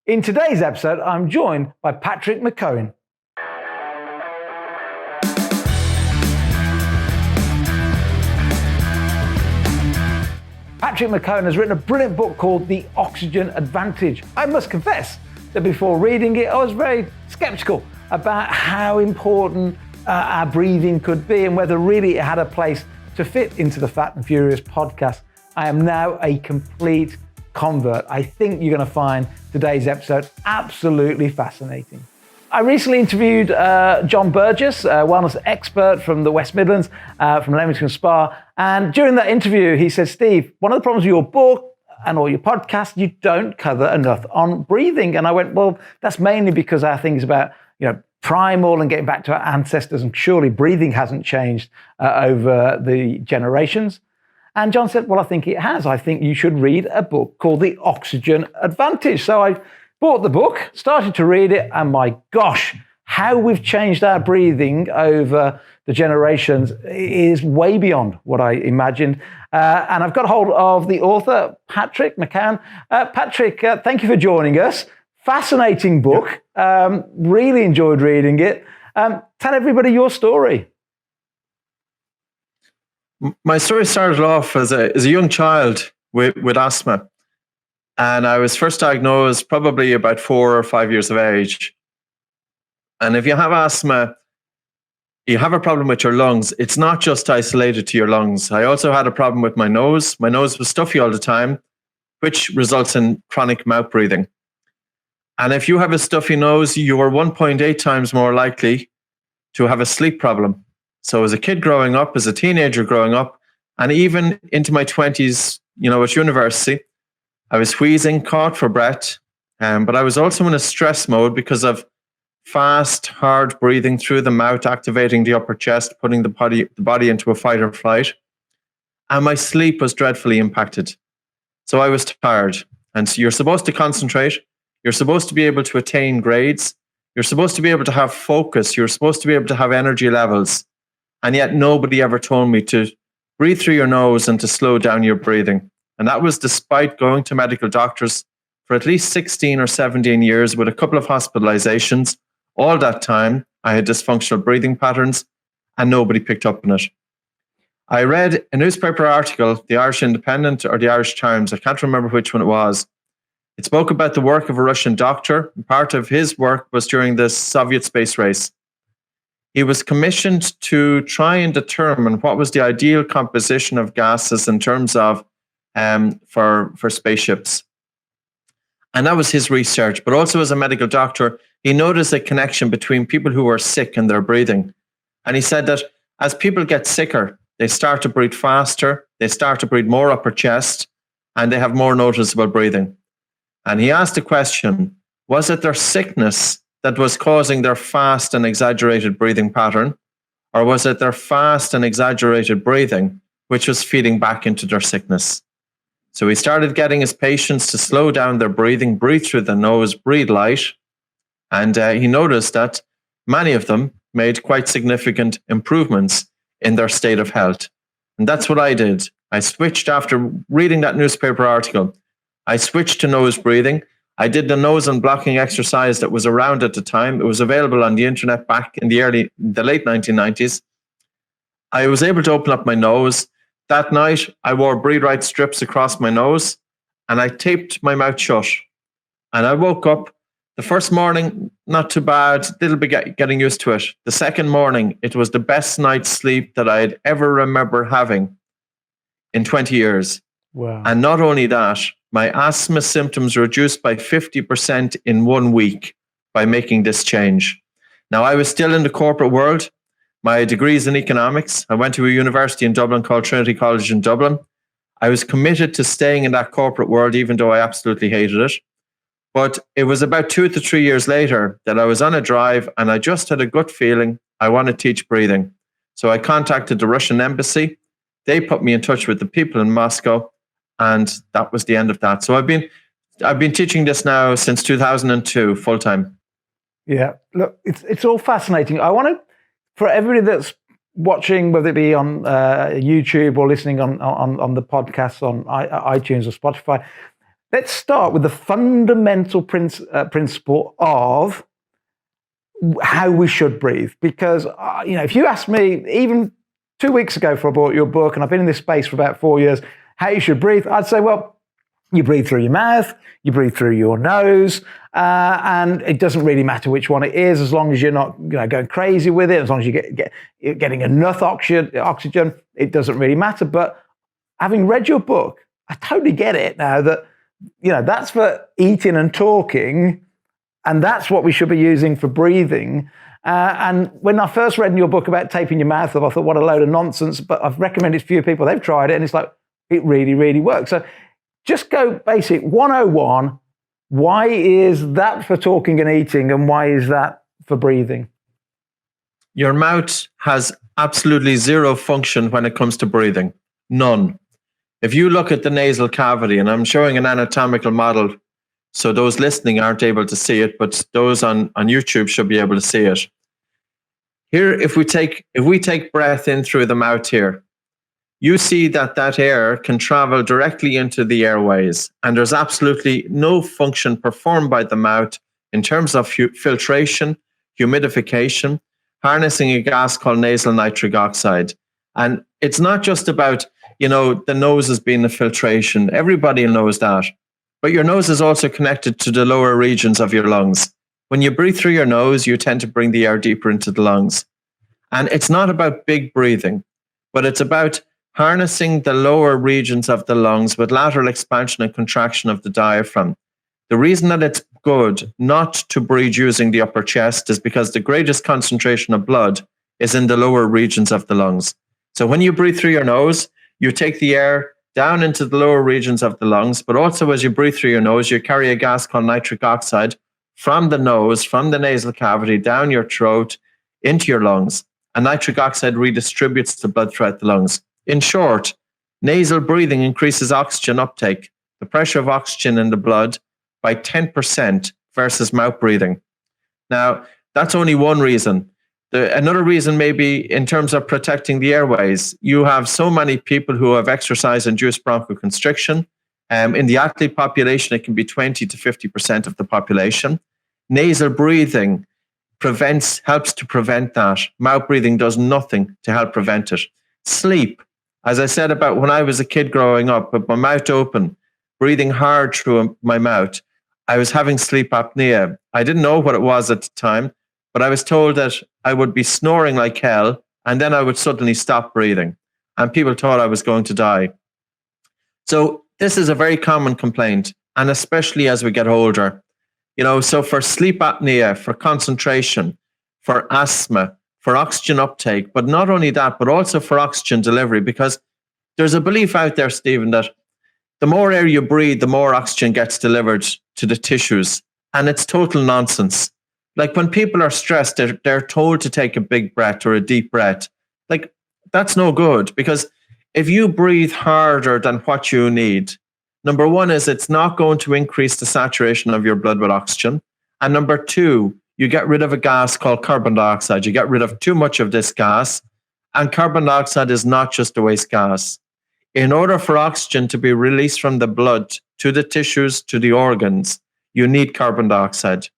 In today's episode, I'm joined by Patrick McKeown. Patrick McKeown has written a brilliant book called The Oxygen Advantage. I must confess that before reading it, I was very skeptical about how important our breathing could be and whether really it had a place to fit into the Fat and Furious podcast. I am now a complete convert. I think you're going to find today's episode absolutely fascinating. I recently interviewed John Burgess, a wellness expert from the West Midlands, from Leamington Spa. And during that interview, he said, Steve, one of the problems with your book and all your podcasts, you don't cover enough on breathing. And I went, well, that's mainly because our thing is about, primal and getting back to our ancestors. And surely breathing hasn't changed over the generations. And John said, well, I think it has. I think you should read a book called The Oxygen Advantage. So I bought the book, started to read it, and my gosh, how we've changed our breathing over the generations is way beyond what I imagined. And I've got hold of the author, Patrick McKeown. Patrick, thank you for joining us. Fascinating book. Really enjoyed reading it. Tell everybody your story. My story started off as a young child with asthma. And I was first diagnosed probably about 4 or 5 years of age. And if you have asthma, you have a problem with your lungs. It's not just isolated to your lungs. I also had a problem with my nose. My nose was stuffy all the time, which results in chronic mouth breathing. And if you have a stuffy nose, you are 1.8 times more likely to have a sleep problem. So as a kid growing up, as a teenager growing up, and even into my 20s, at university, I was wheezing, caught for breath, but I was also in a stress mode because of fast, hard breathing through the mouth, activating the upper chest, putting the body into a fight or flight. And my sleep was dreadfully impacted. So I was tired. And so you're supposed to concentrate. You're supposed to be able to attain grades. You're supposed to be able to have focus. You're supposed to be able to have energy levels. And yet nobody ever told me to breathe through your nose and to slow down your breathing. And that was despite going to medical doctors for at least 16 or 17 years with a couple of hospitalizations. All that time, I had dysfunctional breathing patterns and nobody picked up on it. I read a newspaper article, the Irish Independent or the Irish Times, I can't remember which one it was. It spoke about the work of a Russian doctor. Part of his work was during the Soviet space race. He was commissioned to try and determine what was the ideal composition of gases in terms of for spaceships. And that was his research. But also as a medical doctor, he noticed a connection between people who were sick and their breathing. And he said that as people get sicker, they start to breathe faster, they start to breathe more upper chest, and they have more noticeable breathing. And he asked the question, was it their sickness that was causing their fast and exaggerated breathing pattern? Or was it their fast and exaggerated breathing, which was feeding back into their sickness? So he started getting his patients to slow down their breathing, breathe through the nose, breathe light. And he noticed that many of them made quite significant improvements in their state of health. And that's what I did. I switched after reading that newspaper article. I switched to nose breathing. I did the nose unblocking exercise that was around at the time. It was available on the internet back in the late 1990s. I was able to open up my nose. That night, I wore Breathe Right strips across my nose and I taped my mouth shut. And I woke up the first morning, not too bad, little bit getting used to it. The second morning, it was the best night's sleep that I'd ever remember having in 20 years. Wow. And not only that, my asthma symptoms reduced by 50% in 1 week by making this change. Now, I was still in the corporate world. My degree is in economics. I went to a university in Dublin called Trinity College in Dublin. I was committed to staying in that corporate world, even though I absolutely hated it. But it was about 2 to 3 years later that I was on a drive and I just had a gut feeling I want to teach breathing. So I contacted the Russian embassy. They put me in touch with the people in Moscow. And that was the end of that. So I've been teaching this now since 2002, full time. Yeah, look, it's all fascinating. I want to, for everybody that's watching, whether it be on YouTube or listening on the podcasts on iTunes or Spotify, let's start with the fundamental principle of how we should breathe. Because, if you asked me even 2 weeks ago before I bought your book, and I've been in this space for about 4 years, how you should breathe, I'd say, well, you breathe through your mouth, you breathe through your nose, and it doesn't really matter which one it is, as long as you're not going crazy with it, as long as you're getting enough oxygen, it doesn't really matter. But having read your book, I totally get it now that, that's for eating and talking, and that's what we should be using for breathing. And when I first read in your book about taping your mouth off, I thought, what a load of nonsense. But I've recommended to a few people, they've tried it, and it's like, it really, really works. So just go basic 101. Why is that for talking and eating, and why is that for breathing? Your mouth has absolutely zero function when it comes to breathing. None. If you look at the nasal cavity, and I'm showing an anatomical model, so those listening aren't able to see it, but those on YouTube should be able to see it. Here, if we take breath in through the mouth here, you see that air can travel directly into the airways, and there's absolutely no function performed by the mouth in terms of filtration, humidification, harnessing a gas called nasal nitric oxide. And it's not just about, the nose as being a filtration. Everybody knows that. But your nose is also connected to the lower regions of your lungs. When you breathe through your nose, you tend to bring the air deeper into the lungs. And it's not about big breathing, but it's about harnessing the lower regions of the lungs with lateral expansion and contraction of the diaphragm. The reason that it's good not to breathe using the upper chest is because the greatest concentration of blood is in the lower regions of the lungs. So when you breathe through your nose, you take the air down into the lower regions of the lungs, but also as you breathe through your nose, you carry a gas called nitric oxide from the nose, from the nasal cavity, down your throat, into your lungs. And nitric oxide redistributes the blood throughout the lungs. In short, nasal breathing increases oxygen uptake, the pressure of oxygen in the blood, by 10% versus mouth breathing. Now, that's only one reason. Another reason may be in terms of protecting the airways. You have so many people who have exercise-induced bronchoconstriction. In the athlete population, it can be 20 to 50% of the population. Nasal breathing helps to prevent that. Mouth breathing does nothing to help prevent it. Sleep, as I said about when I was a kid growing up, with my mouth open, breathing hard through my mouth, I was having sleep apnea. I didn't know what it was at the time, but I was told that I would be snoring like hell, and then I would suddenly stop breathing. And people thought I was going to die. So this is a very common complaint, and especially as we get older. So for sleep apnea, for concentration, for asthma, for oxygen uptake, but not only that, but also for oxygen delivery, because there's a belief out there, Stephen, that the more air you breathe, the more oxygen gets delivered to the tissues. And it's total nonsense. Like when people are stressed, they're told to take a big breath or a deep breath. Like that's no good, because if you breathe harder than what you need, number one is it's not going to increase the saturation of your blood with oxygen. And number two, you get rid of a gas called carbon dioxide. You get rid of too much of this gas. And carbon dioxide is not just a waste gas. In order for oxygen to be released from the blood to the tissues, to the organs, you need carbon dioxide.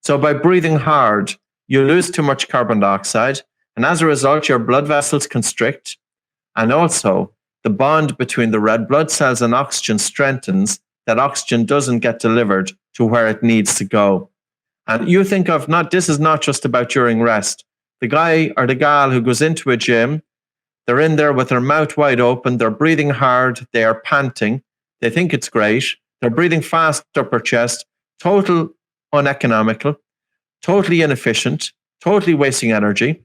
So by breathing hard, you lose too much carbon dioxide. And as a result, your blood vessels constrict. And also, the bond between the red blood cells and oxygen strengthens, that oxygen doesn't get delivered to where it needs to go. And you think of, this is not just about during rest. The guy or the gal who goes into a gym, they're in there with their mouth wide open, they're breathing hard, they are panting, they think it's great, they're breathing fast upper chest, total uneconomical, totally inefficient, totally wasting energy,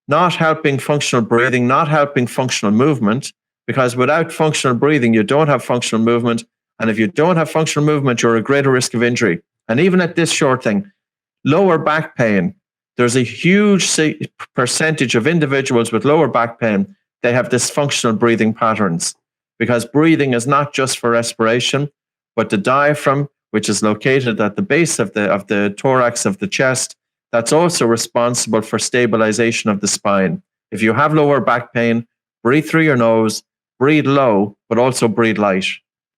not helping functional breathing, not helping functional movement, because without functional breathing, you don't have functional movement. And if you don't have functional movement, you're at greater risk of injury. And even at this short thing, lower back pain, there's a huge percentage of individuals with lower back pain, they have dysfunctional breathing patterns, because breathing is not just for respiration, but the diaphragm, which is located at the base of the thorax of the chest, that's also responsible for stabilization of the spine. If you have lower back pain, breathe through your nose, breathe low, but also breathe light.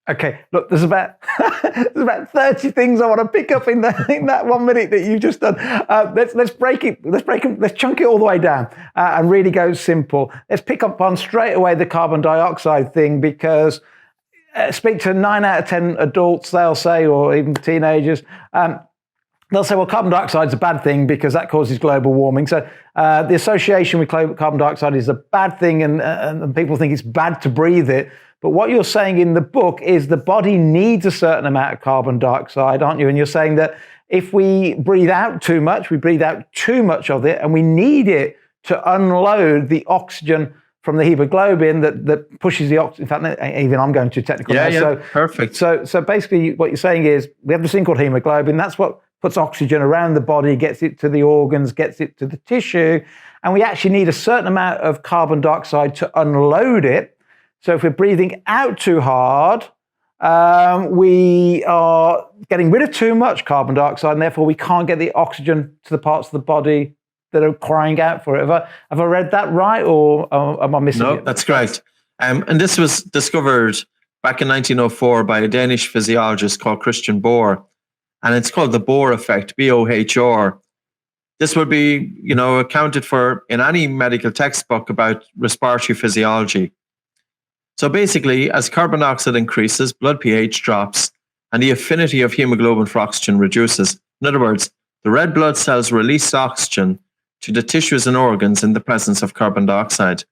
Okay, look, there's about 30 things I want to pick up in that 1 minute that you've just done. Let's break it. Let's chunk it all the way down and really go simple. Let's pick up on straight away the carbon dioxide thing, because speak to 9 out of 10 adults, they'll say, or even teenagers, they'll say, well, carbon dioxide is a bad thing because that causes global warming. So the association with carbon dioxide is a bad thing, and people think it's bad to breathe it. But what you're saying in the book is the body needs a certain amount of carbon dioxide, aren't you? And you're saying that if we breathe out too much, we breathe out too much of it, and we need it to unload the oxygen from the hemoglobin that pushes the oxygen. In fact, even I'm going too technical now. Yeah, so, perfect. So basically what you're saying is we have this thing called hemoglobin. That's what puts oxygen around the body, gets it to the organs, gets it to the tissue. And we actually need a certain amount of carbon dioxide to unload it. So if we're breathing out too hard, we are getting rid of too much carbon dioxide, and therefore we can't get the oxygen to the parts of the body that are crying out for it. Have I read that right, or am I missing it? No, that's correct. And this was discovered back in 1904 by a Danish physiologist called Christian Bohr, and it's called the Bohr Effect, B-O-H-R. This would be, accounted for in any medical textbook about respiratory physiology. So basically, as carbon dioxide increases, blood pH drops, and the affinity of hemoglobin for oxygen reduces. In other words, the red blood cells release oxygen to the tissues and organs in the presence of carbon dioxide.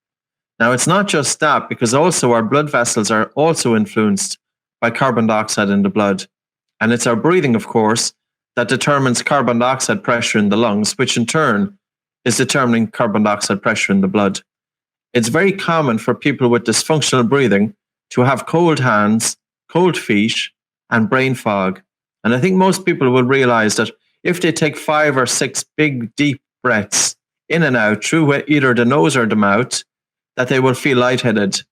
Now, it's not just that, because also our blood vessels are also influenced by carbon dioxide in the blood. And it's our breathing, of course, that determines carbon dioxide pressure in the lungs, which in turn is determining carbon dioxide pressure in the blood. It's very common for people with dysfunctional breathing to have cold hands, cold feet, and brain fog. And I think most people will realize that if they take 5 or 6 big, deep breaths in and out through either the nose or the mouth, that they will feel lightheaded.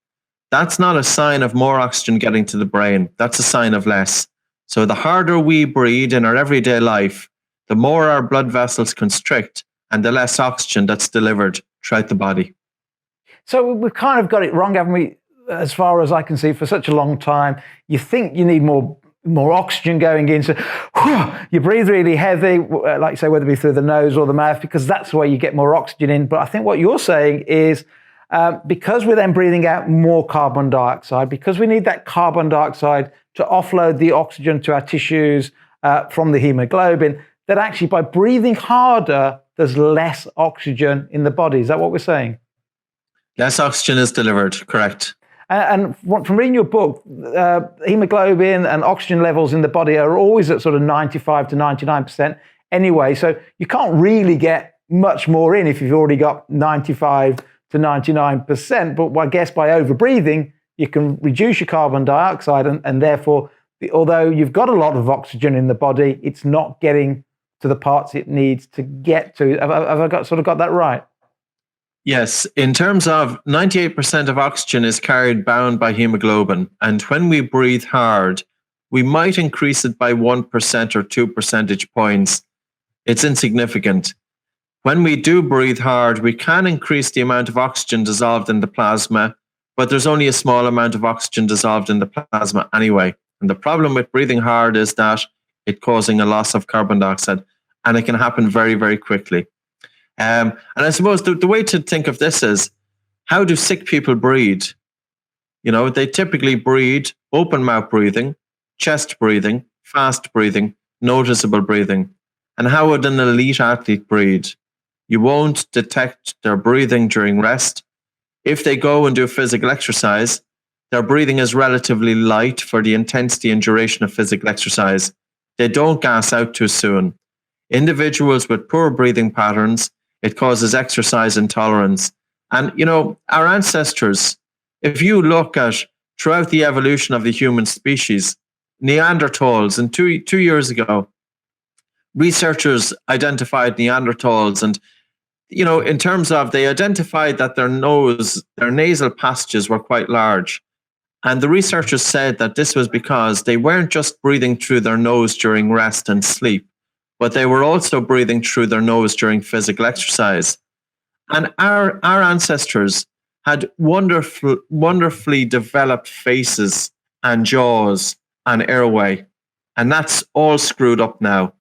That's not a sign of more oxygen getting to the brain. That's a sign of less. So the harder we breathe in our everyday life, the more our blood vessels constrict and the less oxygen that's delivered throughout the body. So we've kind of got it wrong, haven't we? As far as I can see, for such a long time, you think you need more oxygen going in. So you breathe really heavy, like you say, whether it be through the nose or the mouth, because that's where you get more oxygen in. But I think what you're saying is because we're then breathing out more carbon dioxide, because we need that carbon dioxide to offload the oxygen to our tissues from the hemoglobin, that actually by breathing harder, there's less oxygen in the body. Is that what we're saying? Less oxygen is delivered, correct. And from reading your book, hemoglobin and oxygen levels in the body are always at sort of 95 to 99% anyway. So you can't really get much more in if you've already got 95 to 99%. But I guess by overbreathing, you can reduce your carbon dioxide, and therefore, although you've got a lot of oxygen in the body, it's not getting to the parts it needs to get to. Have I got that right? Yes, in terms of 98% of oxygen is carried bound by hemoglobin. And when we breathe hard, we might increase it by 1% or 2 percentage points. It's insignificant. When we do breathe hard, we can increase the amount of oxygen dissolved in the plasma, but there's only a small amount of oxygen dissolved in the plasma anyway. And the problem with breathing hard is that it's causing a loss of carbon dioxide, and it can happen very, very quickly. And I suppose the way to think of this is, how do sick people breathe? They typically breathe open mouth breathing, chest breathing, fast breathing, noticeable breathing. And how would an elite athlete breathe? You won't detect their breathing during rest. If they go and do physical exercise, their breathing is relatively light for the intensity and duration of physical exercise. They don't gas out too soon. Individuals with poor breathing patterns, it causes exercise intolerance. And, our ancestors, if you look at throughout the evolution of the human species, Neanderthals, and two years ago, researchers identified Neanderthals, and, in terms of, they identified that their nasal passages were quite large. And the researchers said that this was because they weren't just breathing through their nose during rest and sleep, but they were also breathing through their nose during physical exercise. And our ancestors had wonderfully developed faces and jaws and airway. And that's all screwed up now.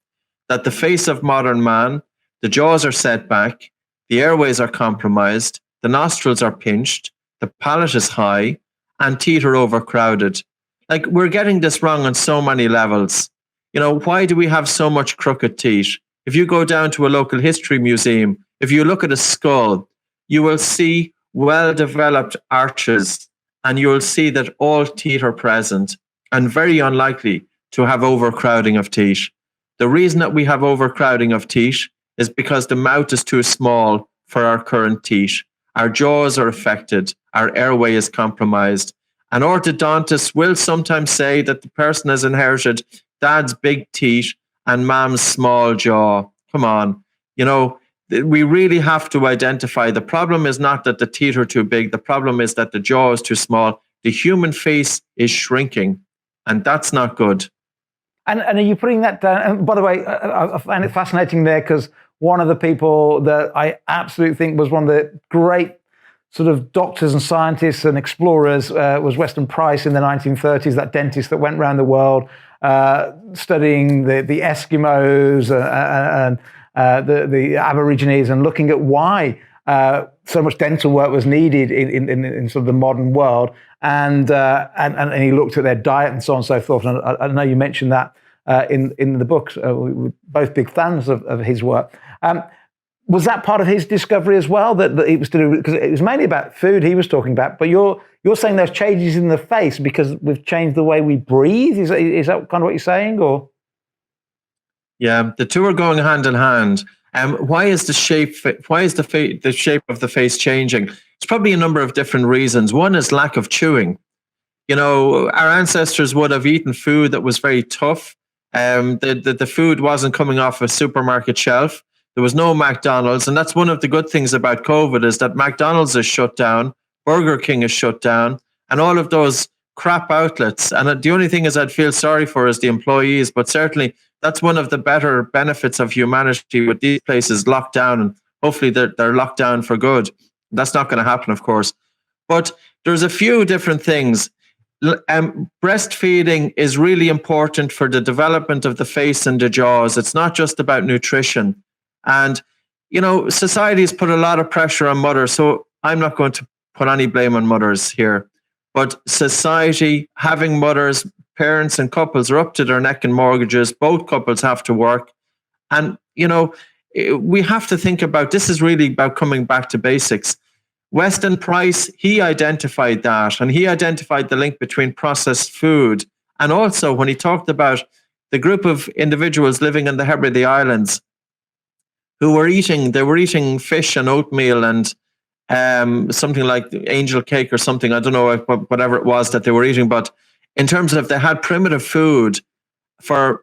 That the face of modern man, the jaws are set back, the airways are compromised, the nostrils are pinched, the palate is high, and teeth are overcrowded. Like, we're getting this wrong on so many levels. You know, why do we have so much crooked teeth? If you go down to a local history museum, if you look at a skull, you will see well-developed arches, and you will see that all teeth are present and very unlikely to have overcrowding of teeth. The reason that we have overcrowding of teeth is because the mouth is too small for our current teeth. Our jaws are affected, our airway is compromised. An orthodontist will sometimes say that the person has inherited dad's big teeth and mom's small jaw. Come on. You know, we really have to identify the problem is not that the teeth are too big. The problem is that the jaw is too small. The human face is shrinking, and that's not good. And are you putting that down? And by the way, I find it fascinating there, because one of the people that I absolutely think was one of the great sort of doctors and scientists and explorers was Weston Price in the 1930s, that dentist that went around the world studying the Eskimos and the Aborigines, and looking at why so much dental work was needed in sort of the modern world, and he looked at their diet and so on and so forth. And I know you mentioned that in the book. We're both big fans of his work. Was that part of his discovery as well? That it was to do, because it was mainly about food he was talking about. But you're saying there's changes in the face because we've changed the way we breathe. Is that kind of what you're saying, or? Yeah, the two are going hand in hand. Why is the shape? Why is the shape of the face changing? It's probably a number of different reasons. One is lack of chewing. You know, our ancestors would have eaten food that was very tough. The food wasn't coming off a supermarket shelf. There was no McDonald's, and that's one of the good things about COVID, is that McDonald's is shut down, Burger King is shut down, and all of those crap outlets. And the only thing is I'd feel sorry for is the employees, but certainly that's one of the better benefits of humanity, with these places locked down, and hopefully they're locked down for good. That's not going to happen, of course. But there's a few different things. Breastfeeding is really important for the development of the face and the jaws. It's not just about nutrition. And, you know, society has put a lot of pressure on mothers. So I'm not going to put any blame on mothers here. But society, having mothers, parents and couples are up to their neck in mortgages. Both couples have to work. And, you know, we have to think about, this is really about coming back to basics. Weston Price, he identified that, and he identified the link between processed food. And also when he talked about the group of individuals living in the Hebrides Islands who were eating fish and oatmeal and something like angel cake or something. I don't know, whatever it was that they were eating. But in terms of, they had primitive food for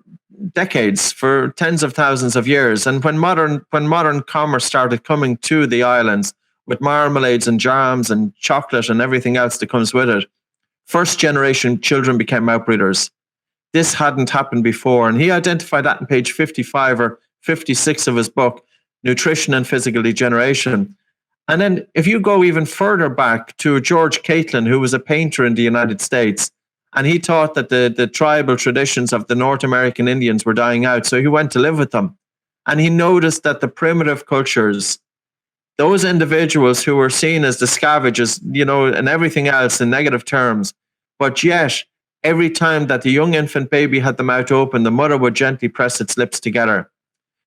decades, for tens of thousands of years. And when modern commerce started coming to the islands with marmalades and jams and chocolate and everything else that comes with it, first generation children became outbreeders. This hadn't happened before. And he identified that in page 55 or 56 of his book, Nutrition and Physical Degeneration. And then if you go even further back to George Catlin, who was a painter in the United States, and he thought that the tribal traditions of the North American Indians were dying out. So he went to live with them. And he noticed that the primitive cultures, those individuals who were seen as the scavengers, you know, and everything else in negative terms, but yet every time that the young infant baby had the mouth open, the mother would gently press its lips together.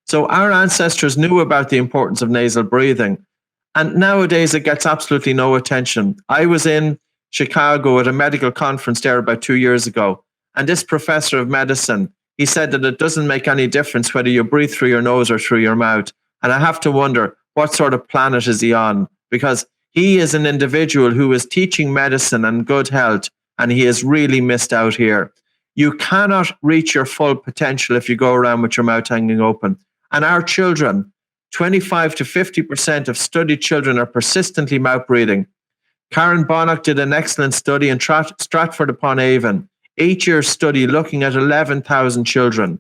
So our ancestors knew about the importance of nasal breathing. And nowadays it gets absolutely no attention. I was in Chicago at a medical conference there about 2 years ago. And this professor of medicine, he said that it doesn't make any difference whether you breathe through your nose or through your mouth. And I have to wonder, what sort of planet is he on? Because he is an individual who is teaching medicine and good health, and he has really missed out here. You cannot reach your full potential if you go around with your mouth hanging open. And our children, 25 to 50% of studied children are persistently mouth breathing. Karen Bonnock did an excellent study in Stratford-upon-Avon, 8-year study looking at 11,000 children.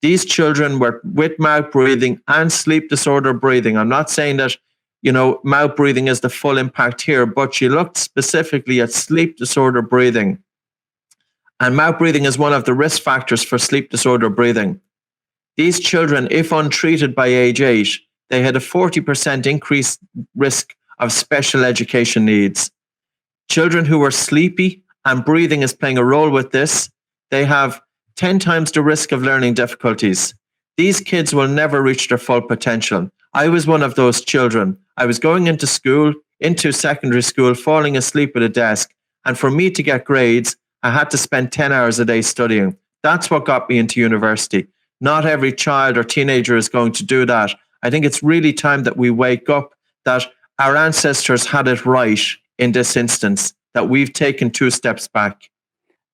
These children were with mouth breathing and sleep disorder breathing. I'm not saying that, you know, mouth breathing is the full impact here, but she looked specifically at sleep disorder breathing. And mouth breathing is one of the risk factors for sleep disorder breathing. These children, if untreated by age 8, they had a 40% increased risk of special education needs. Children who are sleepy and breathing is playing a role with this, they have 10 times the risk of learning difficulties. These kids will never reach their full potential. I was one of those children. I was going into school, into secondary school, falling asleep at a desk. And for me to get grades, I had to spend 10 hours a day studying. That's what got me into university. Not every child or teenager is going to do that. I think it's really time that we wake up that our ancestors had it right in this instance, that we've taken 2 steps back.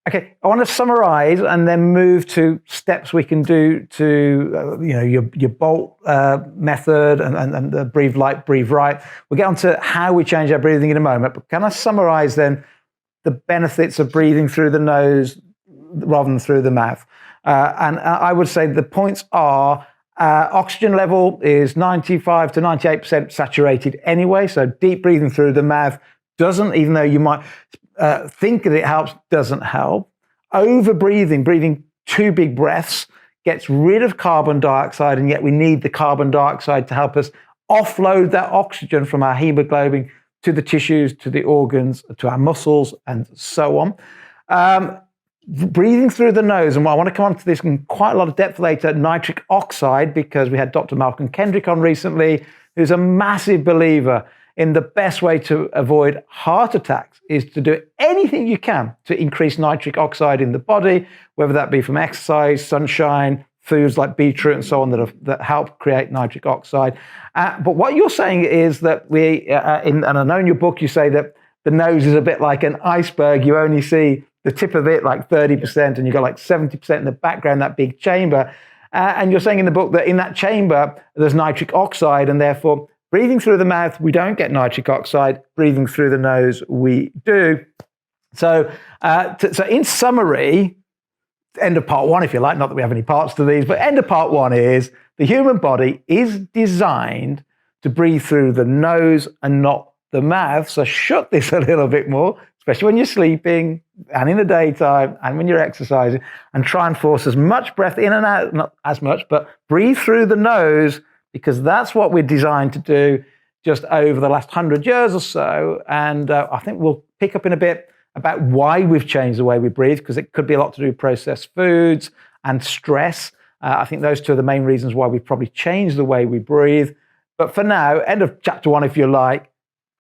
Okay, I want to summarize and then move to steps we can do to, your Bolt method and the breathe light, breathe right. We'll get on to how we change our breathing in a moment, but can I summarize then the benefits of breathing through the nose rather than through the mouth? And I would say the points are oxygen level is 95 to 98% saturated anyway, so deep breathing through the mouth doesn't, even though you might think that it helps, doesn't help. Over breathing too big breaths gets rid of carbon dioxide, and yet we need the carbon dioxide to help us offload that oxygen from our hemoglobin to the tissues, to the organs, to our muscles, and so on. Breathing through the nose, and I want to come on to this in quite a lot of depth later, nitric oxide, because we had Dr. Malcolm Kendrick on recently, who's a massive believer in the best way to avoid heart attacks is to do anything you can to increase nitric oxide in the body, whether that be from exercise, sunshine, foods like beetroot and so on that help create nitric oxide. But what you're saying is that and I know in your book you say that the nose is a bit like an iceberg. You only see the tip of it, like 30%, and you've got like 70% in the background, that big chamber. And you're saying in the book that in that chamber, there's nitric oxide, and therefore breathing through the mouth, we don't get nitric oxide. Breathing through the nose, we do. So in summary, end of part 1, if you like, not that we have any parts to these, but end of part 1 is the human body is designed to breathe through the nose and not the mouth. So shut this a little bit more, especially when you're sleeping and in the daytime and when you're exercising, and try and force as much breath in and out, not as much, but breathe through the nose, because that's what we're designed to do just over the last 100 years or so. And I think we'll pick up in a bit about why we've changed the way we breathe, because it could be a lot to do with processed foods and stress. I think those 2 are the main reasons why we've probably changed the way we breathe. But for now, end of chapter 1, if you like,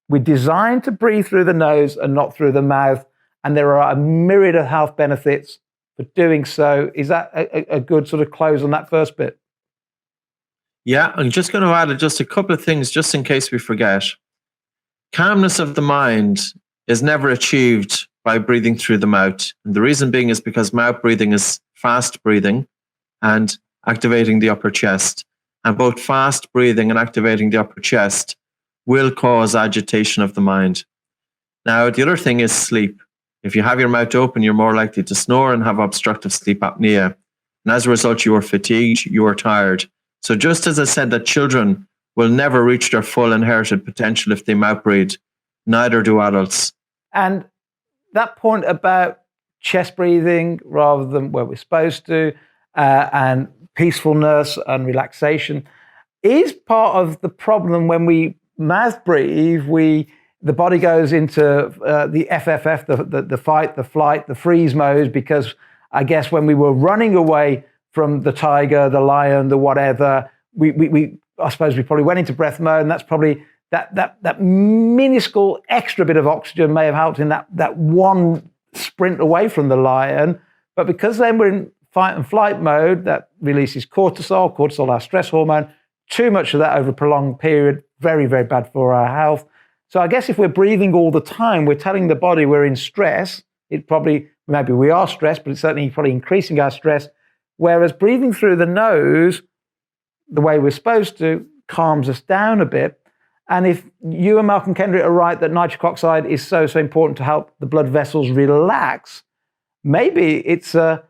we're designed to breathe through the nose and not through the mouth. And there are a myriad of health benefits for doing so. Is that a good sort of close on that first bit? Yeah, I'm just going to add just a couple of things just in case we forget. Calmness of the mind is never achieved by breathing through the mouth. And the reason being is because mouth breathing is fast breathing and activating the upper chest. And both fast breathing and activating the upper chest will cause agitation of the mind. Now, the other thing is sleep. If you have your mouth open, you're more likely to snore and have obstructive sleep apnea. And as a result, you are fatigued, you are tired. So just as I said that children will never reach their full inherited potential if they mouth breathe, neither do adults. And that point about chest breathing rather than where we're supposed to, and peacefulness and relaxation is part of the problem. When we mouth breathe, the body goes into the FFF, the fight, the flight, the freeze mode, because I guess when we were running away from the tiger, the lion, the whatever, I suppose we probably went into breath mode, and that's probably that minuscule extra bit of oxygen may have helped in that one sprint away from the lion. But because then we're in fight and flight mode, that releases cortisol, our stress hormone. Too much of that over a prolonged period, very, very bad for our health. So I guess if we're breathing all the time, we're telling the body we're in stress. Maybe we are stressed, but it's certainly probably increasing our stress. Whereas breathing through the nose, the way we're supposed to, calms us down a bit. And if you and Malcolm Kendrick are right that nitric oxide is so important to help the blood vessels relax, maybe it's a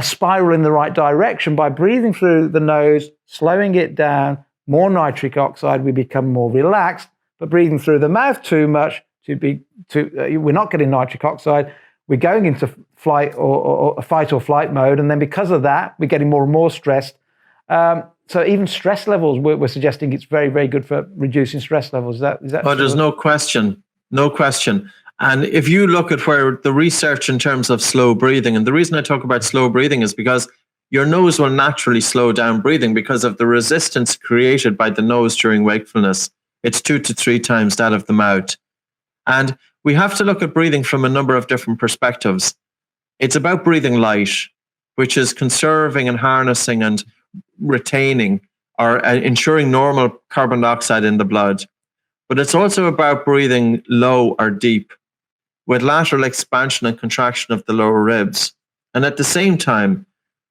spiral in the right direction. By breathing through the nose, slowing it down, more nitric oxide, we become more relaxed. But breathing through the mouth too much, we're not getting nitric oxide. we're going into flight or fight or flight mode. And then because of that, we're getting more and more stressed. So even stress levels, we're suggesting it's very, very good for reducing stress levels. Is that Oh, there's no question. No question. And if you look at where the research in terms of slow breathing, and the reason I talk about slow breathing is because your nose will naturally slow down breathing because of the resistance created by the nose during wakefulness. It's 2 to 3 times that of the mouth. And we have to look at breathing from a number of different perspectives. It's about breathing light, which is conserving and harnessing and retaining or ensuring normal carbon dioxide in the blood. But it's also about breathing low or deep with lateral expansion and contraction of the lower ribs. And at the same time,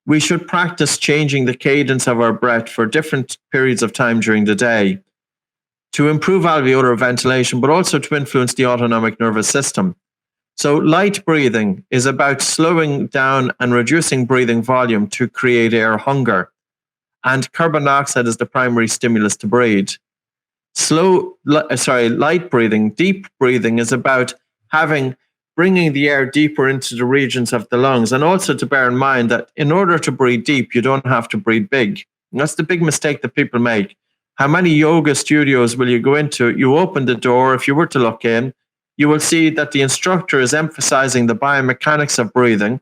we should practice changing the cadence of our breath for different periods of time during the day to improve alveolar ventilation, but also to influence the autonomic nervous system. So light breathing is about slowing down and reducing breathing volume to create air hunger. And carbon dioxide is the primary stimulus to breathe. Light breathing, deep breathing is about bringing the air deeper into the regions of the lungs. And also to bear in mind that in order to breathe deep, you don't have to breathe big. And that's the big mistake that people make. How many yoga studios will you go into? You open the door, if you were to look in, you will see that the instructor is emphasizing the biomechanics of breathing,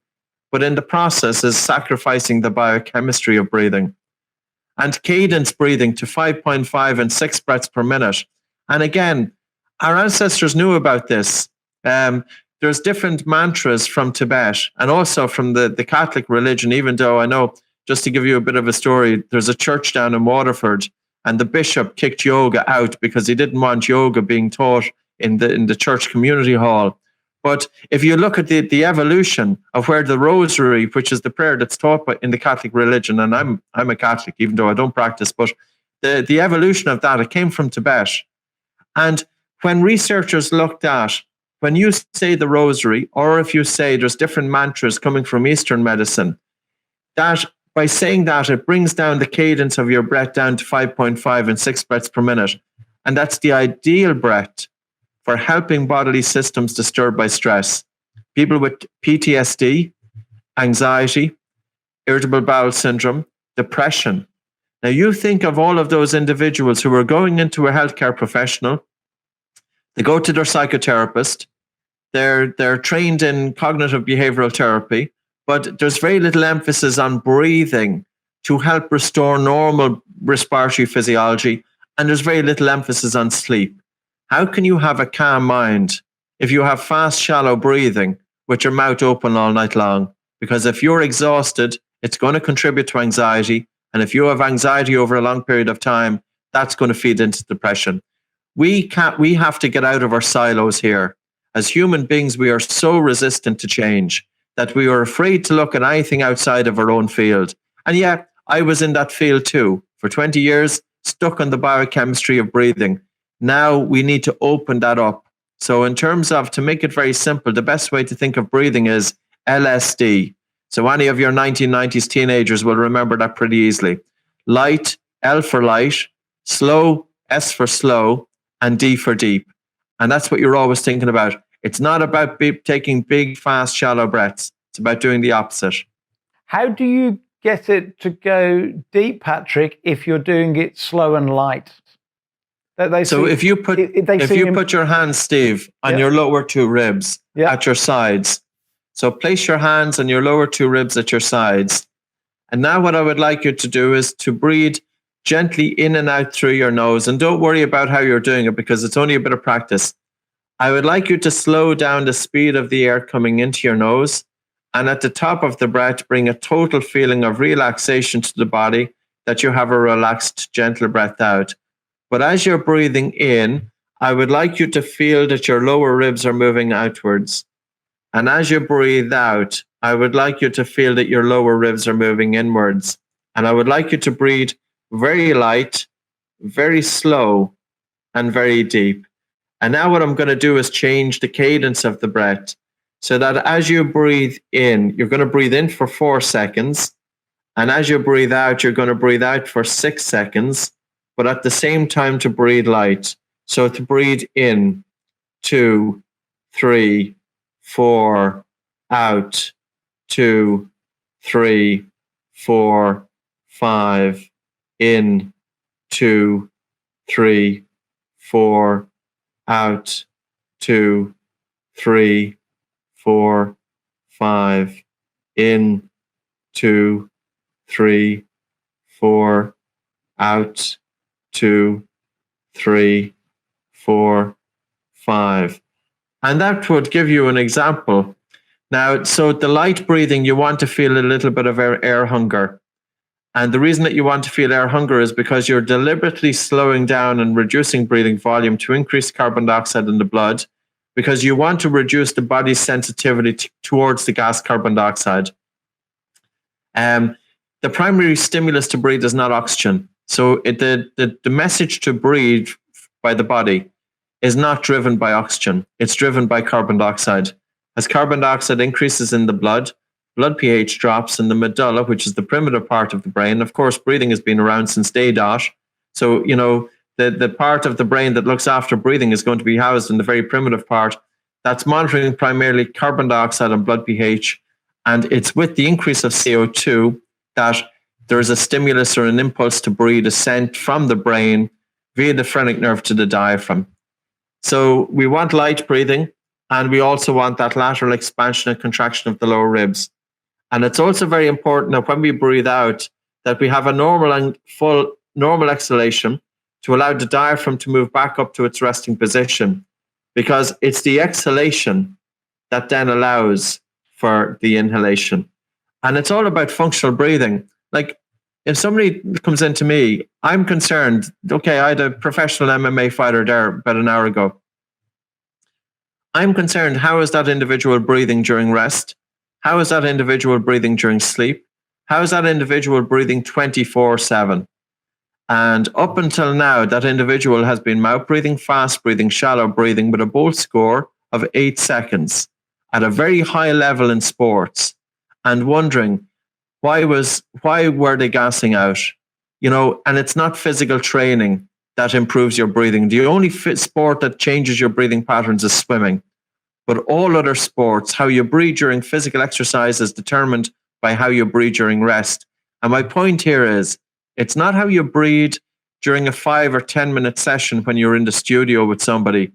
but in the process is sacrificing the biochemistry of breathing. And cadence breathing to 5.5 and 6 breaths per minute. And again, our ancestors knew about this. There's different mantras from Tibet and also from the Catholic religion, even though I know, just to give you a bit of a story, there's a church down in Waterford and the bishop kicked yoga out because he didn't want yoga being taught in the church community hall. But if you look at the evolution of where the rosary, which is the prayer that's taught in the Catholic religion, and I'm a Catholic, even though I don't practice, but the evolution of that, it came from Tibet. And when researchers looked at, when you say the rosary, or if you say there's different mantras coming from Eastern medicine, that by saying that, it brings down the cadence of your breath down to 5.5 and 6 breaths per minute. And that's the ideal breath for helping bodily systems disturbed by stress. People with PTSD, anxiety, irritable bowel syndrome, depression. Now you think of all of those individuals who are going into a healthcare professional, they go to their psychotherapist, they're trained in cognitive behavioral therapy, but there's very little emphasis on breathing to help restore normal respiratory physiology, and there's very little emphasis on sleep. How can you have a calm mind if you have fast, shallow breathing with your mouth open all night long? Because if you're exhausted, it's going to contribute to anxiety. And if you have anxiety over a long period of time, that's going to feed into depression. We have to get out of our silos here. As human beings, we are so resistant to change that we are afraid to look at anything outside of our own field. And yeah, I was in that field too. For 20 years, stuck on the biochemistry of breathing. Now we need to open that up. So in terms of, to make it very simple, the best way to think of breathing is LSD. So any of your 1990s teenagers will remember that pretty easily. Light, L for light, slow, S for slow, and D for deep. And that's what you're always thinking about. It's not about taking big, fast, shallow breaths. It's about doing the opposite. How do you get it to go deep, Patrick, if you're doing it slow and light? If you put your hands, Steve, on your lower 2 ribs at your sides. So place your hands on your lower 2 ribs at your sides. And now what I would like you to do is to breathe gently in and out through your nose. And don't worry about how you're doing it because it's only a bit of practice. I would like you to slow down the speed of the air coming into your nose. And at the top of the breath, bring a total feeling of relaxation to the body, that you have a relaxed, gentle breath out. But as you're breathing in, I would like you to feel that your lower ribs are moving outwards. And as you breathe out, I would like you to feel that your lower ribs are moving inwards. And I would like you to breathe very light, very slow, and very deep. And now what I'm going to do is change the cadence of the breath so that as you breathe in, you're going to breathe in for 4 seconds. And as you breathe out, you're going to breathe out for 6 seconds. But at the same time to breathe light. So to breathe in, 2, 3, 4, out, 2, 3, 4, 5, in, 2, 3, 4, out, 2, 3, 4, 5, in, 2, 3, 4, out, 2, 3, 4, 5. And that would give you an example. Now, so the light breathing, you want to feel a little bit of air hunger. And the reason that you want to feel air hunger is because you're deliberately slowing down and reducing breathing volume to increase carbon dioxide in the blood, because you want to reduce the body's sensitivity towards the gas carbon dioxide. The primary stimulus to breathe is not oxygen. So the message to breathe by the body is not driven by oxygen. It's driven by carbon dioxide. As carbon dioxide increases in the blood pH drops in the medulla, which is the primitive part of the brain. Of course, breathing has been around since day dot. So, you know, the part of the brain that looks after breathing is going to be housed in the very primitive part that's monitoring primarily carbon dioxide and blood pH. And it's with the increase of CO2 that there is a stimulus or an impulse to breathe is sent from the brain via the phrenic nerve to the diaphragm. So we want light breathing, and we also want that lateral expansion and contraction of the lower ribs. And it's also very important that when we breathe out, that we have a normal and full normal exhalation to allow the diaphragm to move back up to its resting position, because it's the exhalation that then allows for the inhalation. And it's all about functional breathing. Like if somebody comes into me, I'm concerned, okay, I had a professional MMA fighter there about an hour ago. I'm concerned, how is that individual breathing during rest? How is that individual breathing during sleep? How is that individual breathing 24/7? And up until now, that individual has been mouth breathing, fast breathing, shallow breathing with a Bolt score of 8 seconds at a very high level in sports, and wondering why were they gassing out? You know, and it's not physical training that improves your breathing. The only sport that changes your breathing patterns is swimming. But all other sports, how you breathe during physical exercise is determined by how you breathe during rest. And my point here is, it's not how you breathe during a 5 or 10 minute session when you're in the studio with somebody.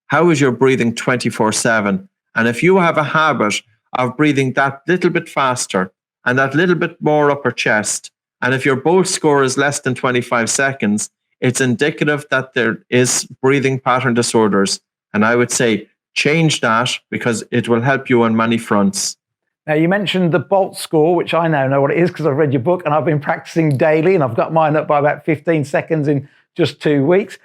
How is your breathing 24/7? And if you have a habit of breathing that little bit faster and that little bit more upper chest, and if your Bolt score is less than 25 seconds, it's indicative that there is breathing pattern disorders. And I would say, change that, because it will help you on many fronts. Now, you mentioned the Bolt score, which I now know what it is because I've read your book and I've been practicing daily, and I've got mine up by about 15 seconds in just 2 weeks.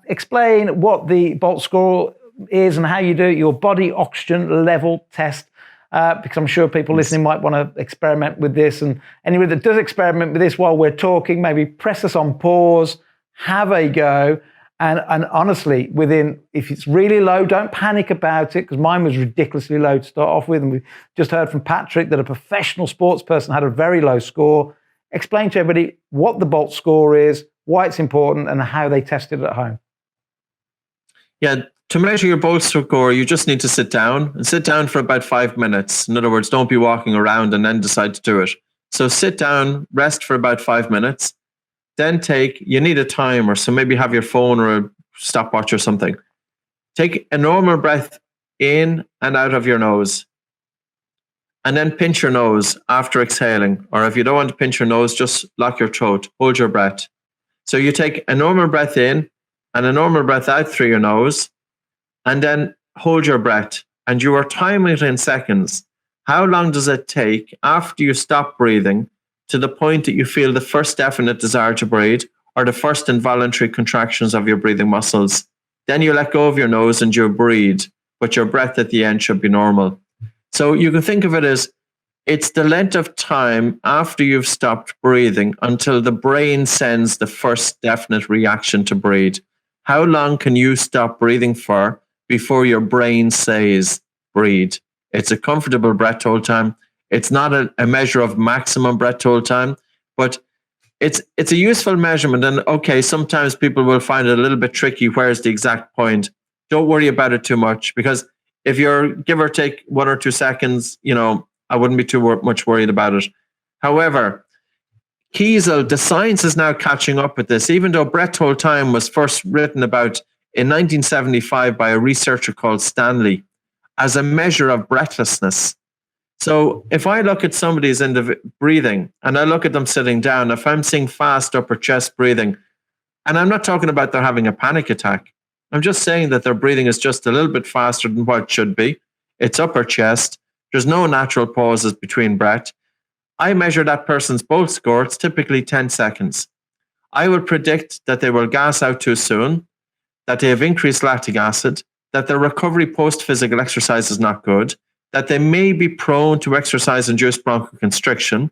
Explain what the Bolt score is and how you do it, your body oxygen level test, because I'm sure people listening might want to experiment with this. And anybody that does experiment with this while we're talking, maybe press us on pause, have a go. And honestly, if it's really low, don't panic about it, because mine was ridiculously low to start off with. And we just heard from Patrick that a professional sports person had a very low score. Explain to everybody what the Bolt score is, why it's important, and how they test it at home. Yeah, to measure your Bolt score, you just need to sit down for about 5 minutes. In other words, don't be walking around and then decide to do it. So sit down, rest for about 5 minutes. Then you need a timer, so maybe have your phone or a stopwatch or something. Take a normal breath in and out of your nose. And then pinch your nose after exhaling. Or if you don't want to pinch your nose, just lock your throat, hold your breath. So you take a normal breath in and a normal breath out through your nose, and then hold your breath. And you are timing it in seconds. How long does it take after you stop breathing to the point that you feel the first definite desire to breathe, or the first involuntary contractions of your breathing muscles? Then you let go of your nose and you breathe, but your breath at the end should be normal. So you can think of it as, it's the length of time after you've stopped breathing until the brain sends the first definite reaction to breathe. How long can you stop breathing for before your brain says breathe? It's a comfortable breath hold time. It's not a measure of maximum breath hold time, but it's a useful measurement. And okay, sometimes people will find it a little bit tricky. Where's the exact point? Don't worry about it too much, because if you're give or take 1 or 2 seconds, I wouldn't be too much worried about it. However, Kiesel, the science is now catching up with this, even though breath hold time was first written about in 1975 by a researcher called Stanley as a measure of breathlessness. So if I look at somebody's breathing and I look at them sitting down, if I'm seeing fast upper chest breathing, and I'm not talking about they're having a panic attack, I'm just saying that their breathing is just a little bit faster than what it should be. It's upper chest. There's no natural pauses between breath. I measure that person's Bolt score. It's typically 10 seconds. I will predict that they will gas out too soon, that they have increased lactic acid, that their recovery post-physical exercise is not good, that they may be prone to exercise-induced bronchoconstriction,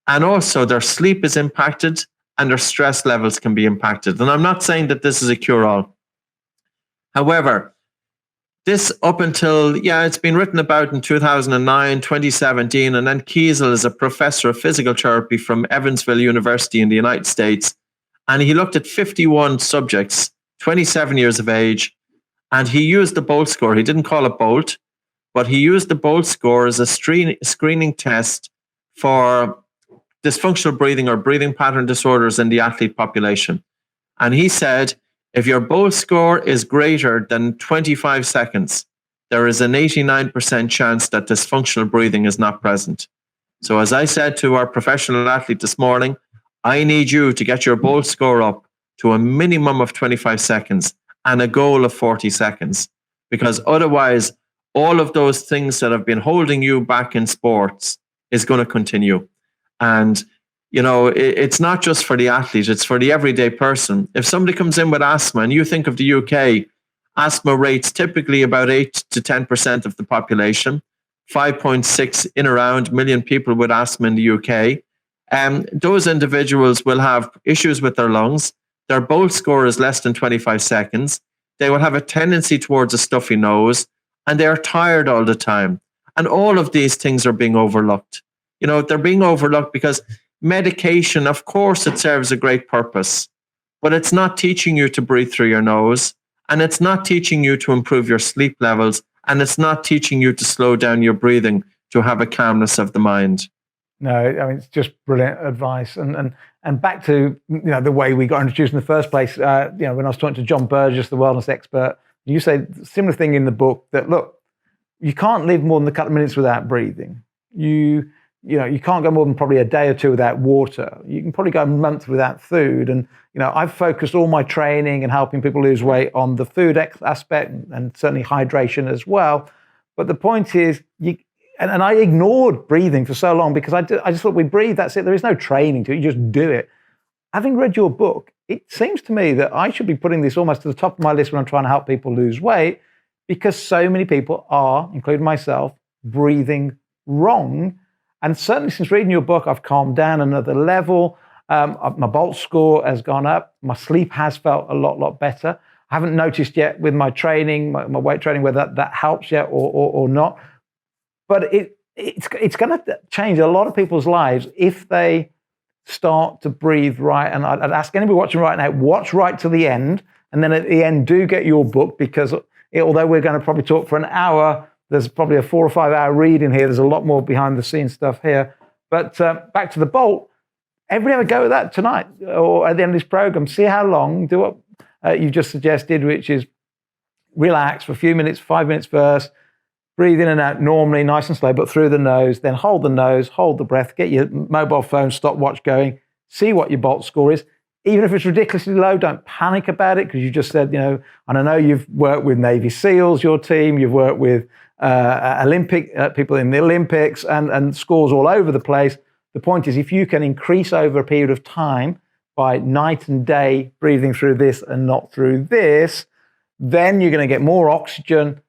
and also their sleep is impacted and their stress levels can be impacted. And I'm not saying that this is a cure-all. However, this up until, it's been written about in 2009, 2017, and then Kiesel is a professor of physical therapy from Evansville University in the United States. And he looked at 51 subjects, 27 years of age, and he used the Bolt score. He didn't call it Bolt, but he used the Bolt score as a screening test for dysfunctional breathing or breathing pattern disorders in the athlete population. And he said, if your Bolt score is greater than 25 seconds, there is an 89% chance that dysfunctional breathing is not present. So as I said to our professional athlete this morning, I need you to get your Bolt score up to a minimum of 25 seconds and a goal of 40 seconds. Because otherwise, all of those things that have been holding you back in sports is going to continue. And it's not just for the athlete, it's for the everyday person. If somebody comes in with asthma, and you think of the UK, asthma rates typically about 8 to 10% of the population, 5.6 in around million people with asthma in the UK. Those individuals will have issues with their lungs. Their Bolt score is less than 25 seconds. They will have a tendency towards a stuffy nose, and they are tired all the time. And all of these things are being overlooked. They're being overlooked because medication, of course, it serves a great purpose, but it's not teaching you to breathe through your nose, and it's not teaching you to improve your sleep levels, and it's not teaching you to slow down your breathing to have a calmness of the mind. No, I mean, it's just brilliant advice. And back to the way we got introduced in the first place. When I was talking to John Burgess, the wellness expert, you say a similar thing in the book that look, you can't live more than a couple of minutes without breathing. You can't go more than probably a day or two without water. You can probably go a month without food. And, I've focused all my training and helping people lose weight on the food aspect and certainly hydration as well. But the point is, and I ignored breathing for so long because I just thought we breathe, that's it. There is no training to it. You just do it. Having read your book, it seems to me that I should be putting this almost to the top of my list when I'm trying to help people lose weight, because so many people are, including myself, breathing wrong. And certainly since reading your book, I've calmed down another level. My Bolt score has gone up. My sleep has felt a lot better. I haven't noticed yet with my training, my weight training, whether that helps yet or not. But it's going to change a lot of people's lives if they start to breathe right. And I'd ask anybody watching right now, watch right to the end. And then at the end, do get your book, because although we're going to probably talk for an hour, there's probably a 4 or 5 hour read in here. There's a lot more behind the scenes stuff here. But back to the Bolt, everybody have a go at that tonight or at the end of this program. See how long, do what you just suggested, which is relax for a few minutes, 5 minutes first, breathe in and out normally, nice and slow, but through the nose, then hold the nose, hold the breath, get your mobile phone stopwatch going, see what your Bolt score is. Even if it's ridiculously low, don't panic about it, because you just said, and I know you've worked with Navy SEALs, your team, you've worked with Olympic people in the Olympics and scores all over the place. The point is, if you can increase over a period of time by night and day breathing through this and not through this, then you're going to get more oxygen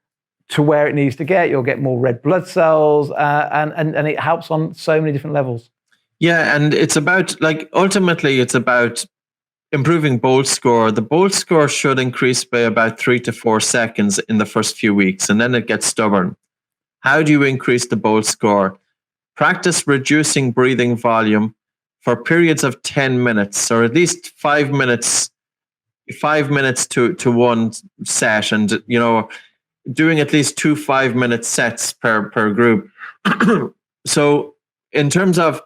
to where it needs to get. You'll get more red blood cells, and it helps on so many different levels. Yeah, and it's about, ultimately, it's about improving Bolt score. The Bolt score should increase by about 3 to 4 seconds in the first few weeks, and then it gets stubborn. How do you increase the Bolt score? Practice reducing breathing volume for periods of 10 minutes, or at least 5 minutes to one set. And, doing at least 2 5-minute sets per group. So in terms of,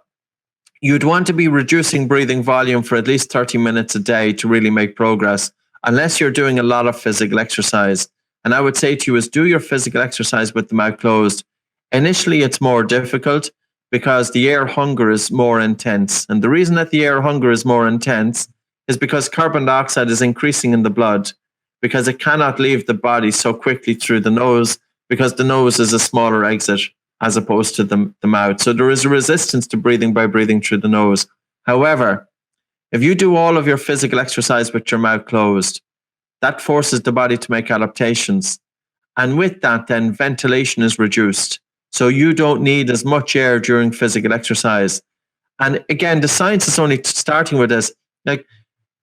you'd want to be reducing breathing volume for at least 30 minutes a day to really make progress, unless you're doing a lot of physical exercise. And I would say to you is do your physical exercise with the mouth closed. Initially, it's more difficult because the air hunger is more intense. And the reason that the air hunger is more intense is because carbon dioxide is increasing in the blood, because it cannot leave the body so quickly through the nose, because the nose is a smaller exit as opposed to the mouth. So there is a resistance to breathing by breathing through the nose. However, if you do all of your physical exercise with your mouth closed, that forces the body to make adaptations. And with that, then ventilation is reduced. So you don't need as much air during physical exercise. And again, the science is only starting with this. Like,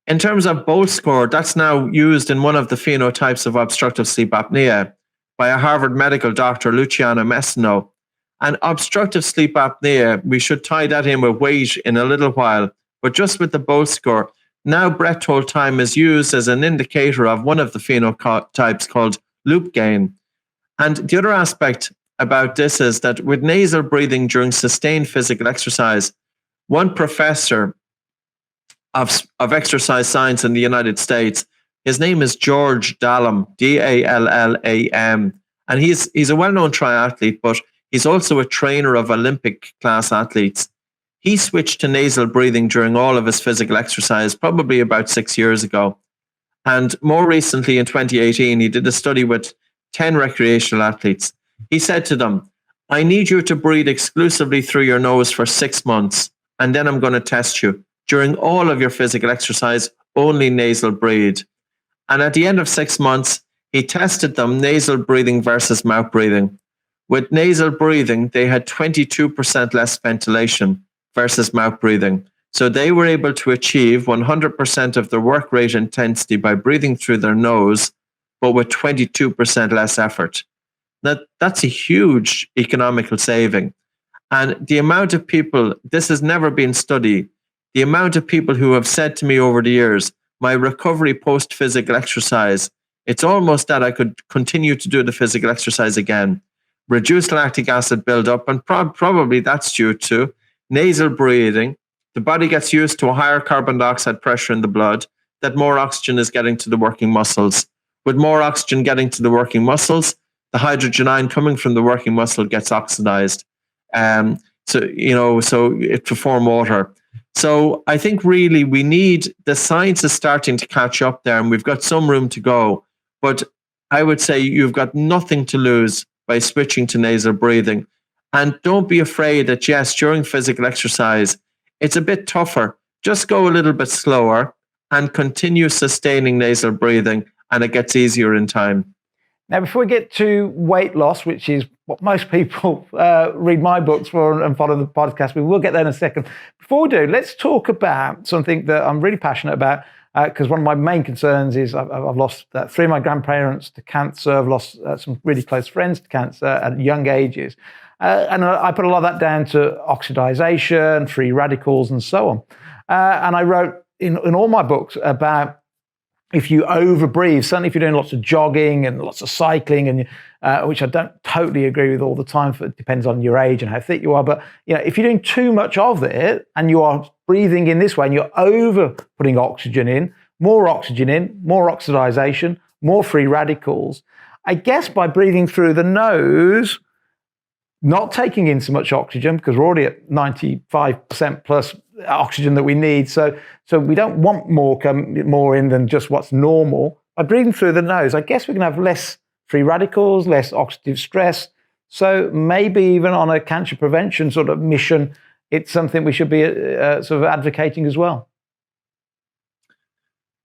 in terms of Bolt score, that's now used in one of the phenotypes of obstructive sleep apnea by a Harvard medical doctor, Luciano Messino. And obstructive sleep apnea, we should tie that in with weight in a little while, but just with the Bolt score, now breath hold time is used as an indicator of one of the phenotypes called loop gain. And the other aspect about this is that with nasal breathing during sustained physical exercise, one professor of exercise science in the United States, his name is George Dallam, Dallam, and he's a well-known triathlete, but he's also a trainer of Olympic class athletes. He switched to nasal breathing during all of his physical exercise, probably about 6 years ago. And more recently, in 2018, he did a study with 10 recreational athletes. He said to them, I need you to breathe exclusively through your nose for 6 months, and then I'm going to test you. During all of your physical exercise, only nasal breathe. And at the end of 6 months, he tested them nasal breathing versus mouth breathing. With nasal breathing, they had 22% less ventilation versus mouth breathing. So they were able to achieve 100% of their work rate intensity by breathing through their nose, but with 22% less effort. That's a huge economical saving. And the amount of people, this has never been studied, the amount of people who have said to me over the years, my recovery post-physical exercise, it's almost that I could continue to do the physical exercise again. Reduced lactic acid buildup, and probably that's due to nasal breathing. The body gets used to a higher carbon dioxide pressure in the blood, that more oxygen is getting to the working muscles. With more oxygen getting to the working muscles, the hydrogen ion coming from the working muscle gets oxidized. So it to form water. So I think really we need, the science is starting to catch up there, and we've got some room to go. But I would say you've got nothing to lose by switching to nasal breathing. And don't be afraid that, yes, during physical exercise, it's a bit tougher. Just go a little bit slower and continue sustaining nasal breathing, and it gets easier in time. Now, before we get to weight loss, which is what most people read my books for and follow the podcast, we will get there in a second. Before we do, let's talk about something that I'm really passionate about, because one of my main concerns is I've lost 3 of my grandparents to cancer. I've lost some really close friends to cancer at young ages. And I put a lot of that down to oxidization, free radicals, and so on. And I wrote in all my books about if you overbreathe, certainly if you're doing lots of jogging and lots of cycling, and which I don't totally agree with all the time, it depends on your age and how fit you are. But if you're doing too much of it and you are breathing in this way and you're over putting oxygen in, more oxidization, more free radicals, I guess by breathing through the nose, not taking in so much oxygen, because we're already at 95% plus oxygen that we need. So we don't want more in than just what's normal. By breathing through the nose, I guess we can have less free radicals, less oxidative stress. So maybe even on a cancer prevention sort of mission, it's something we should be sort of advocating as well.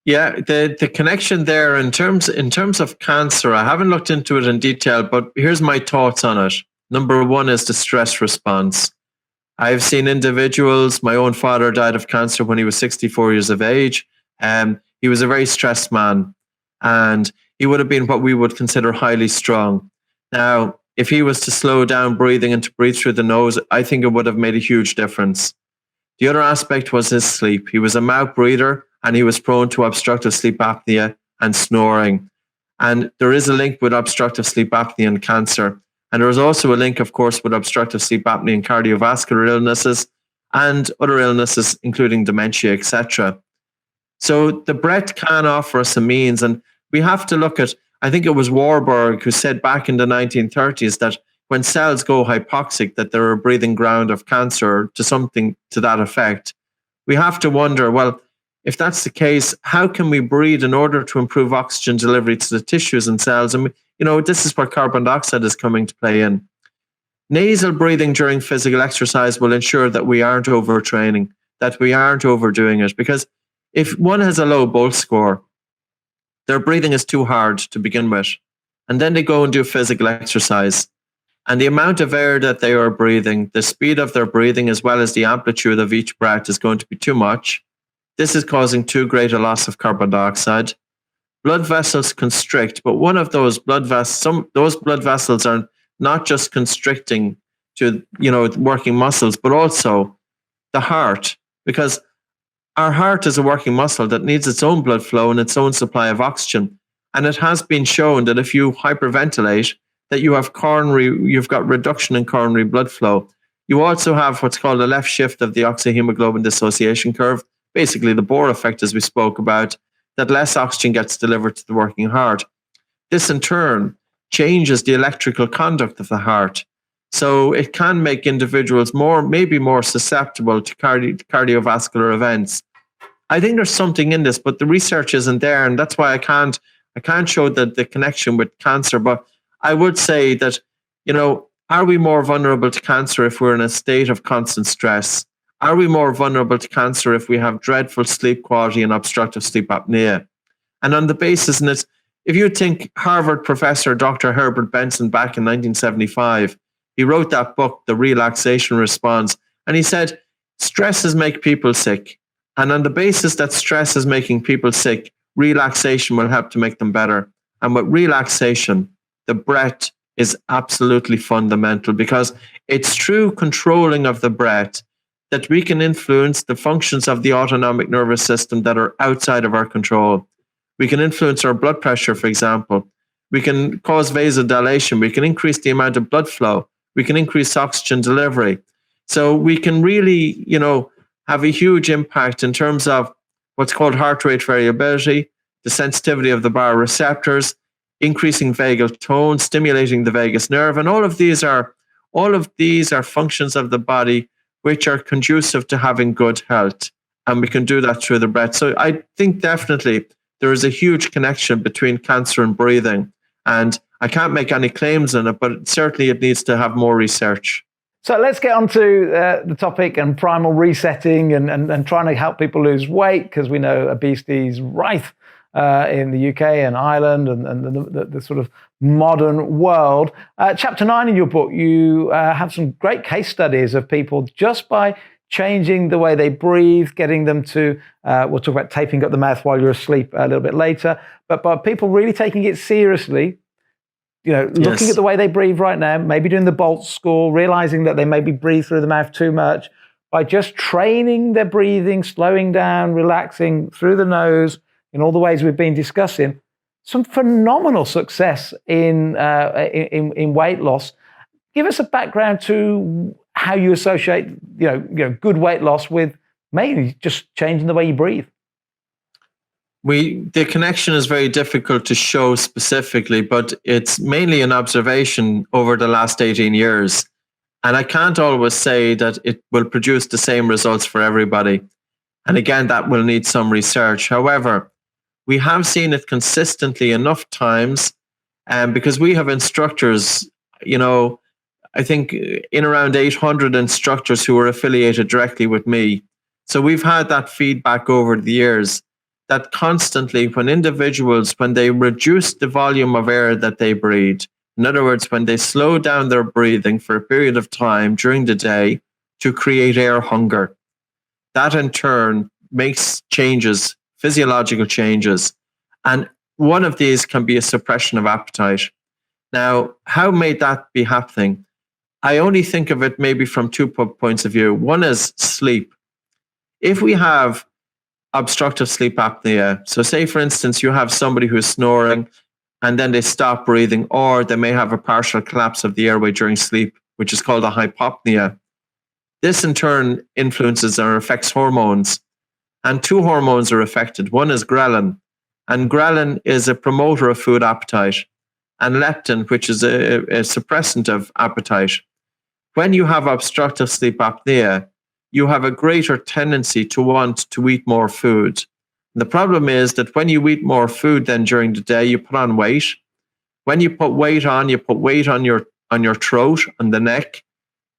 Yeah, the connection there in terms of cancer, I haven't looked into it in detail, but here's my thoughts on it. Number one is the stress response. I've seen individuals, my own father died of cancer when he was 64 years of age. He was a very stressed man, and he would have been what we would consider highly strong. Now, if he was to slow down breathing and to breathe through the nose, I think it would have made a huge difference. The other aspect was his sleep. He was a mouth breather, and he was prone to obstructive sleep apnea and snoring. And there is a link with obstructive sleep apnea and cancer. And there is also a link, of course, with obstructive sleep apnea and cardiovascular illnesses and other illnesses, including dementia, etc. So the breath can offer us a means, and we have to look at, I think it was Warburg who said back in the 1930s that when cells go hypoxic, that they're a breathing ground of cancer, to something to that effect. We have to wonder, well, if that's the case, how can we breathe in order to improve oxygen delivery to the tissues and cells? And, this is where carbon dioxide is coming to play in. Nasal breathing during physical exercise will ensure that we aren't overtraining, that we aren't overdoing it. Because if one has a low Bolt score, their breathing is too hard to begin with. And then they go and do physical exercise. And the amount of air that they are breathing, the speed of their breathing, as well as the amplitude of each breath is going to be too much. This is causing too great a loss of carbon dioxide. Blood vessels constrict, but one of those blood vessels are not just constricting to, working muscles, but also the heart, because our heart is a working muscle that needs its own blood flow and its own supply of oxygen. And it has been shown that if you hyperventilate, that you've got reduction in coronary blood flow. You also have what's called a left shift of the oxyhemoglobin dissociation curve, basically the Bohr effect, as we spoke about, that less oxygen gets delivered to the working heart. This in turn changes the electrical conduct of the heart. So it can make individuals maybe more susceptible to cardiovascular events. I think there's something in this, but the research isn't there, and that's why I can't show the connection with cancer. But I would say that, are we more vulnerable to cancer if we're in a state of constant stress? Are we more vulnerable to cancer if we have dreadful sleep quality and obstructive sleep apnea? And on the basis, and if you think Harvard professor Dr. Herbert Benson back in 1975, he wrote that book, The Relaxation Response, and he said, stresses make people sick. And on the basis that stress is making people sick, relaxation will help to make them better. And with relaxation, the breath is absolutely fundamental, because it's through controlling of the breath that we can influence the functions of the autonomic nervous system that are outside of our control. We can influence our blood pressure, for example. We can cause vasodilation. We can increase the amount of blood flow. We can increase oxygen delivery. So we can really, have a huge impact in terms of what's called heart rate variability, the sensitivity of the baroreceptors, increasing vagal tone, stimulating the vagus nerve. And all of these are functions of the body which are conducive to having good health. And we can do that through the breath. So I think definitely there is a huge connection between cancer and breathing. And I can't make any claims on it, but certainly it needs to have more research. So let's get on to the topic and primal resetting and trying to help people lose weight, because we know obesity is rife in the UK and Ireland and the sort of modern world. Chapter 9 in your book, you have some great case studies of people just by changing the way they breathe, getting them to, we'll talk about taping up the mouth while you're asleep a little bit later, but by people really taking it seriously, looking at the way they breathe right now, maybe doing the Bolt score, realizing that they maybe breathe through the mouth too much, by just training their breathing, slowing down, relaxing through the nose in all the ways we've been discussing, some phenomenal success in weight loss. Give us a background to how you associate, good weight loss with mainly just changing the way you breathe. The connection is very difficult to show specifically, but it's mainly an observation over the last 18 years. And I can't always say that it will produce the same results for everybody. And again, that will need some research. However, we have seen it consistently enough times, because we have instructors, I think in around 800 instructors who are affiliated directly with me. So we've had that feedback over the years, that constantly when they reduce the volume of air that they breathe, in other words, when they slow down their breathing for a period of time during the day to create air hunger, that in turn makes changes, physiological changes. And one of these can be a suppression of appetite. Now, how may that be happening? I only think of it maybe from 2 points of view. One is sleep. If we have obstructive sleep apnea, so say for instance you have somebody who's snoring, and then they stop breathing, or they may have a partial collapse of the airway during sleep, which is called a hypopnea. This in turn influences or affects hormones, and two hormones are affected. One is ghrelin, and ghrelin is a promoter of food appetite, and leptin, which is a suppressant of appetite. When you have obstructive sleep apnea, you have a greater tendency to want to eat more food. And the problem is that when you eat more food then during the day, you put on weight. When you put weight on, you put weight on your throat, on the neck.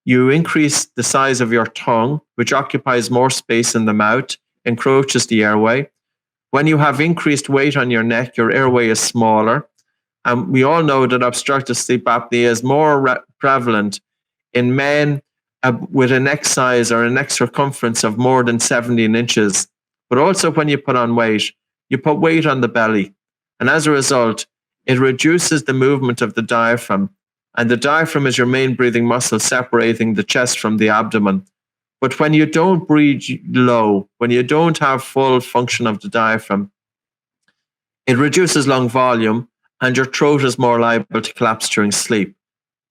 You increase the size of your tongue, which occupies more space in the mouth, encroaches the airway. When you have increased weight on your neck, your airway is smaller. And we all know that obstructive sleep apnea is more prevalent in men with a neck size or a neck circumference of more than 17 inches. But also when you put on weight, you put weight on the belly. And as a result, it reduces the movement of the diaphragm. And the diaphragm is your main breathing muscle separating the chest from the abdomen. But when you don't breathe low, when you don't have full function of the diaphragm, it reduces lung volume and your throat is more liable to collapse during sleep.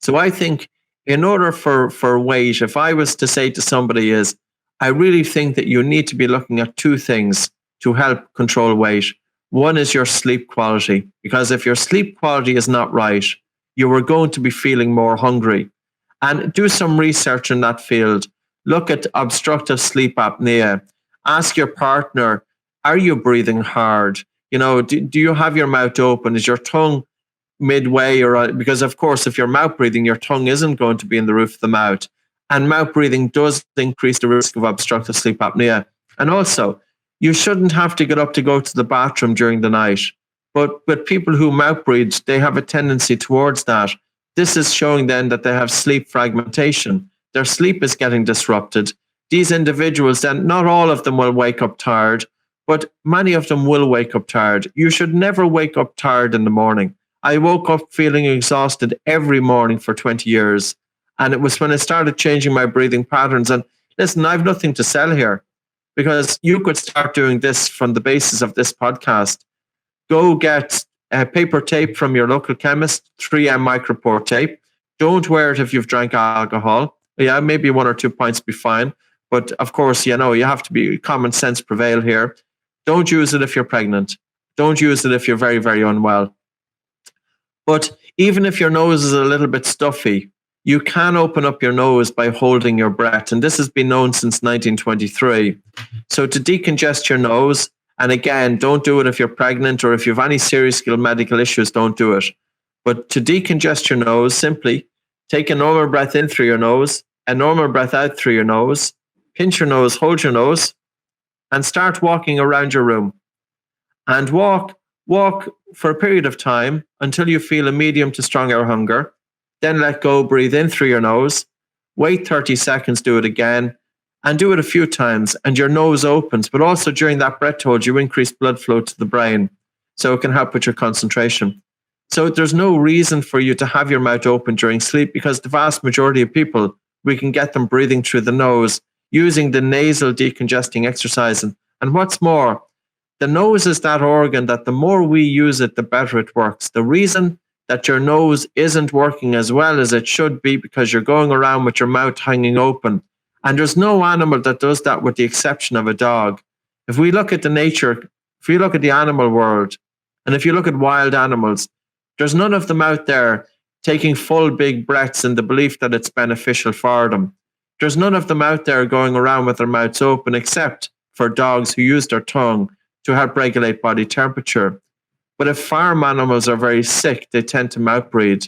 So I think in order for weight, if I was to say to somebody is, I really think that you need to be looking at two things to help control weight. One is your sleep quality, because if your sleep quality is not right, you are going to be feeling more hungry. And do some research in that field. Look at obstructive sleep apnea. Ask your partner, are you breathing hard? You know, do you have your mouth open? Is your tongue midway? Because of course, if you're mouth breathing, your tongue isn't going to be in the roof of the mouth. And mouth breathing does increase the risk of obstructive sleep apnea. And also, you shouldn't have to get up to go to the bathroom during the night. But people who mouth breathe, they have a tendency towards that. This is showing then that they have sleep fragmentation. Their sleep is getting disrupted. These individuals, then not all of them will wake up tired, but many of them will wake up tired. You should never wake up tired in the morning. I woke up feeling exhausted every morning for 20 years. And it was when I started changing my breathing patterns. And listen, I have nothing to sell here, because you could start doing this from the basis of this podcast. Go get paper tape from your local chemist, 3M micropore tape. Don't wear it if you've drank alcohol. Yeah, maybe 1 or 2 pints be fine. But of course, you know, you have to be common sense prevail here. Don't use it if you're pregnant. Don't use it if you're very, very unwell. But even if your nose is a little bit stuffy, you can open up your nose by holding your breath. And this has been known since 1923. So to decongest your nose, and again, don't do it if you're pregnant or if you have any serious medical issues, don't do it. But to decongest your nose, simply take a normal breath in through your nose, a normal breath out through your nose, pinch your nose, hold your nose, and start walking around your room. And walk for a period of time until you feel a medium to strong air hunger. Then let go, breathe in through your nose, wait 30 seconds, do it again, and do it a few times, and your nose opens. But also during that breath hold, you increase blood flow to the brain, so it can help with your concentration. So there's no reason for you to have your mouth open during sleep, because the vast majority of people, we can get them breathing through the nose using the nasal decongesting exercise. And what's more, the nose is that organ that the more we use it, the better it works. The reason that your nose isn't working as well as it should be because you're going around with your mouth hanging open. And there's no animal that does that with the exception of a dog. If we look at the nature, if we look at the animal world, and if you look at wild animals, there's none of them out there taking full big breaths in the belief that it's beneficial for them. There's none of them out there going around with their mouths open, except for dogs who use their tongue to help regulate body temperature. But if farm animals are very sick, they tend to mouth breathe.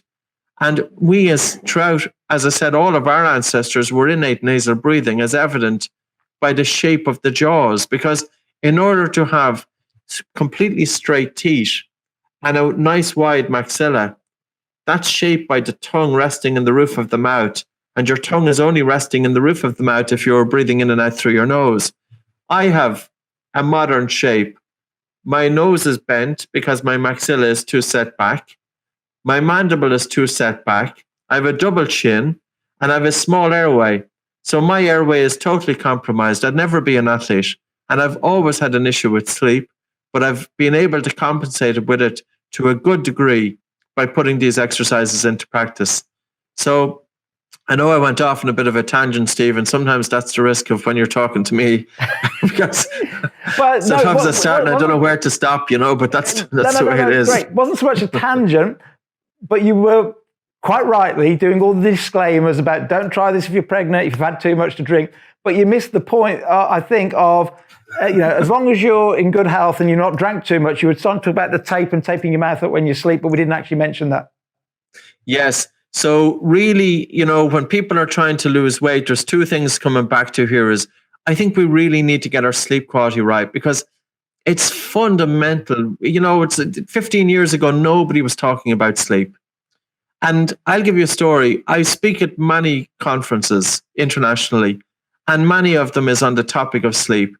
And we throughout, as I said, all of our ancestors were innate nasal breathing, as evident by the shape of the jaws. Because in order to have completely straight teeth and a nice wide maxilla, that's shaped by the tongue resting in the roof of the mouth. And your tongue is only resting in the roof of the mouth if you're breathing in and out through your nose. I have a modern shape. My nose is bent because my maxilla is too set back. My mandible is too set back. I have a double chin and I have a small airway. So my airway is totally compromised. I'd never be an athlete. And I've always had an issue with sleep, but I've been able to compensate with it to a good degree by putting these exercises into practice. So I know I went off on a bit of a tangent, Steve, and sometimes that's the risk of when you're talking to me, because sometimes I start and I don't know where to stop, but that's the way it is. Great. It wasn't so much a tangent, but you were quite rightly doing all the disclaimers about don't try this if you're pregnant, if you've had too much to drink, but you missed the point, I think, of as long as you're in good health and you're not drank too much. You were talking about the tape and taping your mouth up when you sleep, but we didn't actually mention that. Yes. So really, when people are trying to lose weight, there's two things coming back to here is I think we really need to get our sleep quality right, because it's fundamental. It's 15 years ago, nobody was talking about sleep. And I'll give you a story. I speak at many conferences internationally, and many of them is on the topic of sleep.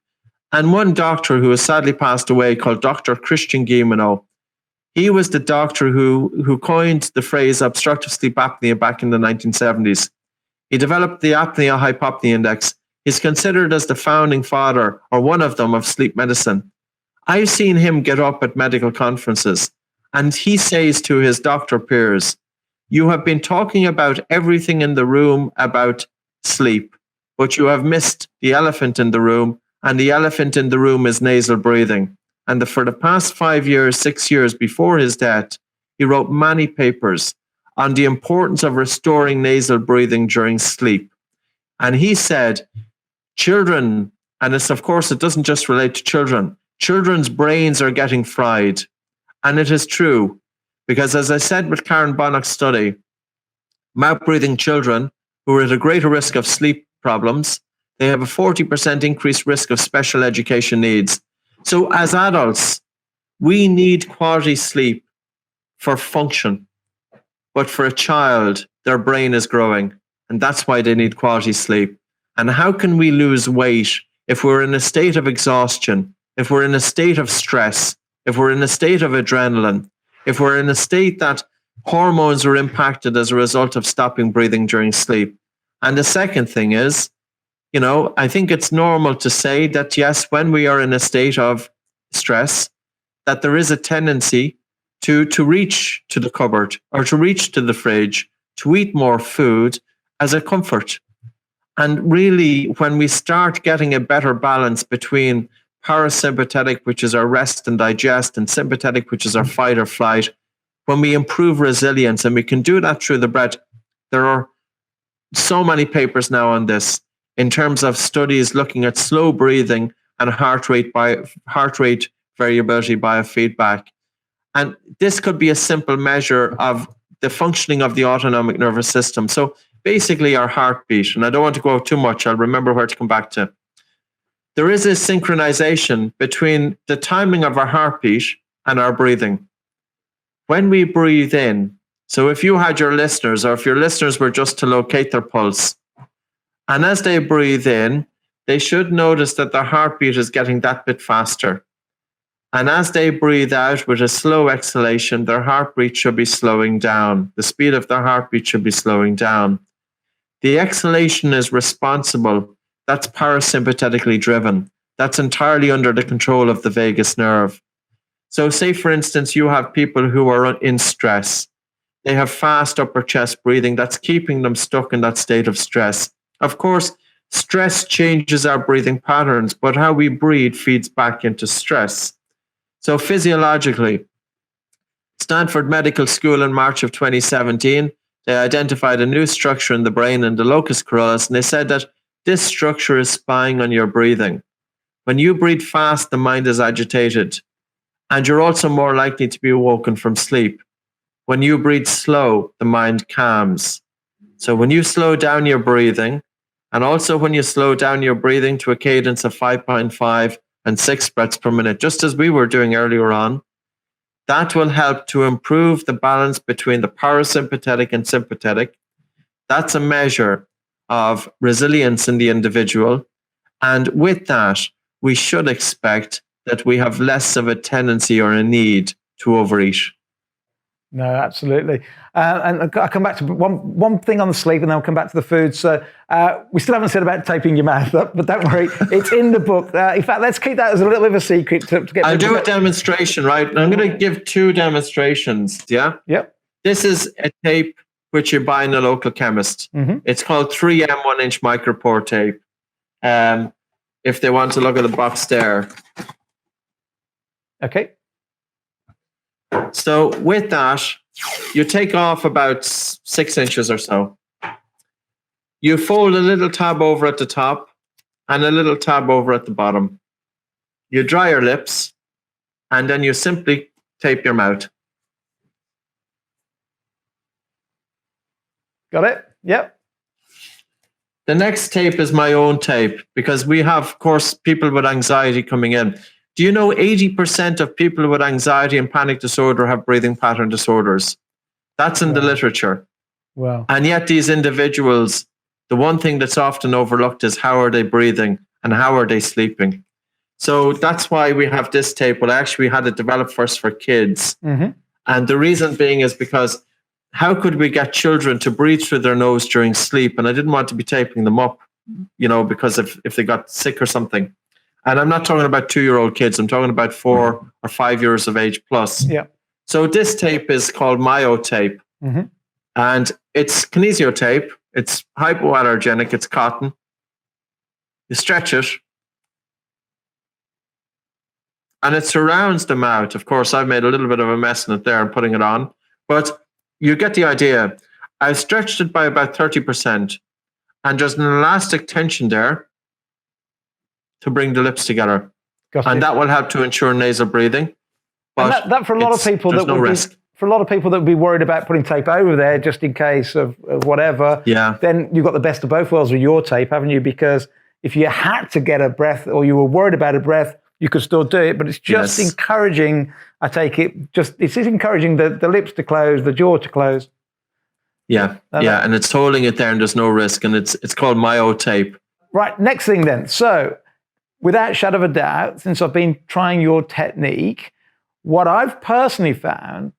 And one doctor who has sadly passed away, called Dr. Christian Guilleminault, he was the doctor who coined the phrase obstructive sleep apnea back in the 1970s. He developed the apnea-hypopnea index. He's considered as the founding father, or one of them, of sleep medicine. I've seen him get up at medical conferences, and he says to his doctor peers, "You have been talking about everything in the room about sleep, but you have missed the elephant in the room, and the elephant in the room is nasal breathing." And for the past 5 years, 6 years before his death, he wrote many papers on the importance of restoring nasal breathing during sleep. And he said, children, and of course, it doesn't just relate to children, children's brains are getting fried. And it is true, because as I said with Karen Bonnock's study, mouth-breathing children who are at a greater risk of sleep problems, they have a 40% increased risk of special education needs. So as adults, we need quality sleep for function. But for a child, their brain is growing, and that's why they need quality sleep. And how can we lose weight if we're in a state of exhaustion, if we're in a state of stress, if we're in a state of adrenaline, if we're in a state that hormones are impacted as a result of stopping breathing during sleep? And the second thing is, I think it's normal to say that, yes, when we are in a state of stress, that there is a tendency to reach to the cupboard or to reach to the fridge, to eat more food as a comfort. And really, when we start getting a better balance between parasympathetic, which is our rest and digest, and sympathetic, which is our fight or flight, when we improve resilience, and we can do that through the breath, there are so many papers now on this, in terms of studies looking at slow breathing and heart rate variability biofeedback. And this could be a simple measure of the functioning of the autonomic nervous system. So basically our heartbeat, and I don't want to go out too much, I'll remember where to come back to. There is a synchronization between the timing of our heartbeat and our breathing. When we breathe in, so if you had your listeners, or if your listeners were just to locate their pulse, and as they breathe in, they should notice that their heartbeat is getting that bit faster. And as they breathe out with a slow exhalation, their heartbeat should be slowing down. The speed of their heartbeat should be slowing down. The exhalation is responsible. That's parasympathetically driven. That's entirely under the control of the vagus nerve. So say, for instance, you have people who are in stress. They have fast upper chest breathing. That's keeping them stuck in that state of stress. Of course, stress changes our breathing patterns, but how we breathe feeds back into stress. So physiologically, Stanford Medical School in March of 2017, they identified a new structure in the brain in the locus coeruleus, and they said that this structure is spying on your breathing. When you breathe fast, the mind is agitated, and you're also more likely to be awoken from sleep. When you breathe slow, the mind calms. So when you slow down your breathing, and also when you slow down your breathing to a cadence of 5.5 and 6 breaths per minute, just as we were doing earlier on, that will help to improve the balance between the parasympathetic and sympathetic. That's a measure of resilience in the individual. And with that, we should expect that we have less of a tendency or a need to overeat. No, absolutely. And I'll come back to one thing on the sleep, and then I'll come back to the food. So we still haven't said about taping your mouth up, but don't worry, it's in the book. In fact, let's keep that as a little bit of a secret to get. I'll do a demonstration, right? I'm going to give 2 demonstrations. Yeah. Yep. This is a tape which you buy in a local chemist. Mm-hmm. It's called 3M 1-inch micropore tape. If they want to look at the box there. Okay. So with that, you take off about 6 inches or so. You fold a little tab over at the top and a little tab over at the bottom. You dry your lips, and then you simply tape your mouth. Got it? Yep. The next tape is my own tape, because we have, of course, people with anxiety coming in. Do you know 80% of people with anxiety and panic disorder have breathing pattern disorders? That's in the literature. Wow. And yet these individuals, the one thing that's often overlooked is how are they breathing and how are they sleeping? So that's why we have this tape. Well, actually, we had it developed first for kids. Mm-hmm. And the reason being is because how could we get children to breathe through their nose during sleep? And I didn't want to be taping them up, because if they got sick or something. And I'm not talking about 2-year-old kids. I'm talking about 4 or 5 years of age plus. Yeah. So this tape is called Myotape. Mm-hmm. And it's kinesio tape. It's hypoallergenic. It's cotton. You stretch it. And it surrounds the mouth. Of course, I've made a little bit of a mess in it there and putting it on. But you get the idea. I stretched it by about 30%. And there's an elastic tension there to bring the lips together. Gotcha. And that will help to ensure nasal breathing. But and that for a lot of people, there's no risk. For a lot of people that would be worried about putting tape over there just in case of whatever, then you've got the best of both worlds with your tape, haven't you? Because if you had to get a breath or you were worried about a breath, you could still do it. But it's just encouraging, I take it, it's encouraging the lips to close, the jaw to close. Yeah, and it's holding it there and there's no risk. And it's called Myotape. Right, next thing then. So, without shadow of a doubt, since I've been trying your technique, what I've personally found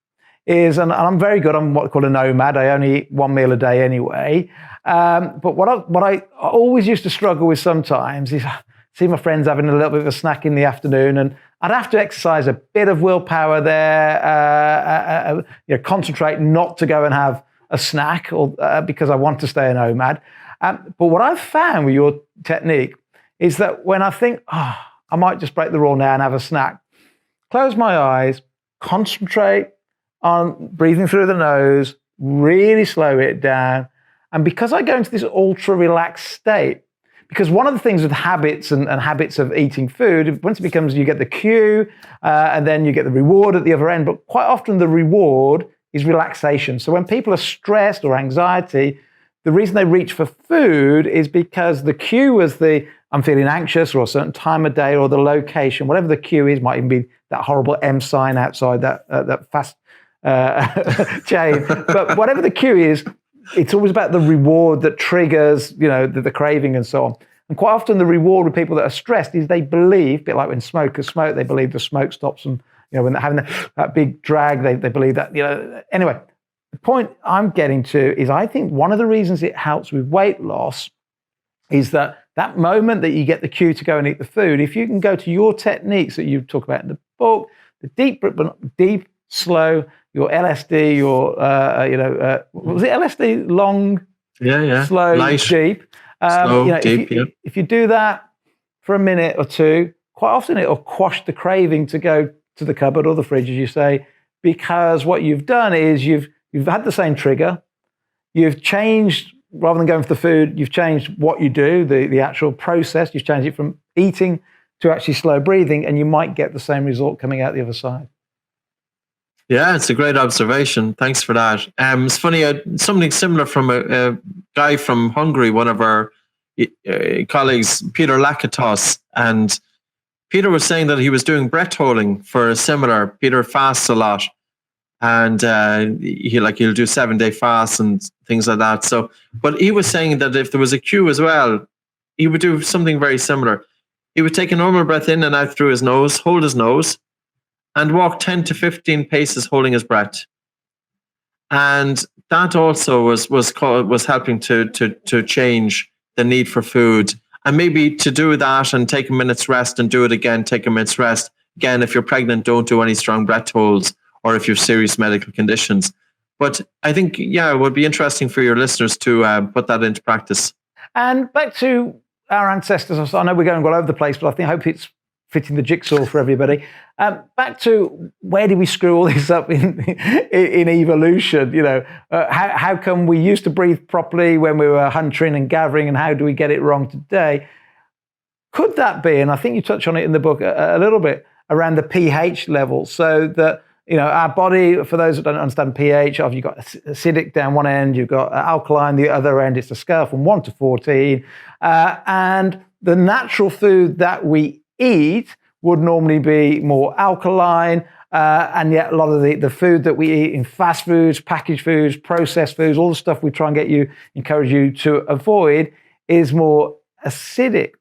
is, and I'm very good, I'm what I call a nomad, I only eat 1 meal a day anyway, but what I always used to struggle with sometimes is see my friends having a little bit of a snack in the afternoon, and I'd have to exercise a bit of willpower there, concentrate not to go and have a snack or because I want to stay a nomad. But what I've found with your technique is that when I think, I might just break the rule now and have a snack, close my eyes, concentrate on breathing through the nose, really slow it down. And because I go into this ultra relaxed state, because one of the things with habits and habits of eating food, once it becomes, you get the cue and then you get the reward at the other end, but quite often the reward is relaxation. So when people are stressed or anxiety, the reason they reach for food is because the cue was I'm feeling anxious, or a certain time of day, or the location, whatever the cue is, might even be that horrible M sign outside that fast chain. But whatever the cue is, it's always about the reward that triggers, the craving and so on. And quite often the reward with people that are stressed is they believe, a bit like when smokers smoke, they believe the smoke stops them, when they're having that big drag, they believe that, Anyway, the point I'm getting to is I think one of the reasons it helps with weight loss is that moment that you get the cue to go and eat the food, if you can go to your techniques that you talk about in the book, the deep, slow, your LSD, your, was it LSD? Long, slow, light, deep. Slow, deep, if you do that for a minute or two, quite often it'll quash the craving to go to the cupboard or the fridge, as you say, because what you've done is you've had the same trigger, you've changed, rather than going for the food, you've changed what you do, the actual process, you've changed it from eating to actually slow breathing, and you might get the same result coming out the other side. Yeah, it's a great observation. Thanks for that. It's funny, something similar from a guy from Hungary, one of our colleagues, Peter Lakatos, and Peter was saying that he was doing breath holding for a similar. Peter fasts a lot, and he'll do 7-day fasts and things like that. So, but he was saying that if there was a cue as well, he would do something very similar. He would take a normal breath in and out through his nose, hold his nose, and walk 10 to 15 paces holding his breath. And that also was helping to change the need for food. And maybe to do that and take a minute's rest and do it again, take a minute's rest. Again, if you're pregnant, don't do any strong breath holds, or if you have serious medical conditions. But I think, yeah, it would be interesting for your listeners to put that into practice. And back to our ancestors, I know we're going all over the place, but I hope it's fitting the jigsaw for everybody. Back to where did we screw all this up in evolution? You know, how come we used to breathe properly when we were hunting and gathering, and how do we get it wrong today? Could that be, and I think you touch on it in the book a little bit, around the pH level, so that, you know, our body, for those that don't understand pH, you've got acidic down one end, you've got alkaline the other end. It's a scale from 1 to 14, and the natural food that we eat would normally be more alkaline, and yet a lot of the food that we eat in fast foods, packaged foods, processed foods, all the stuff we try and encourage you to avoid is more acidic.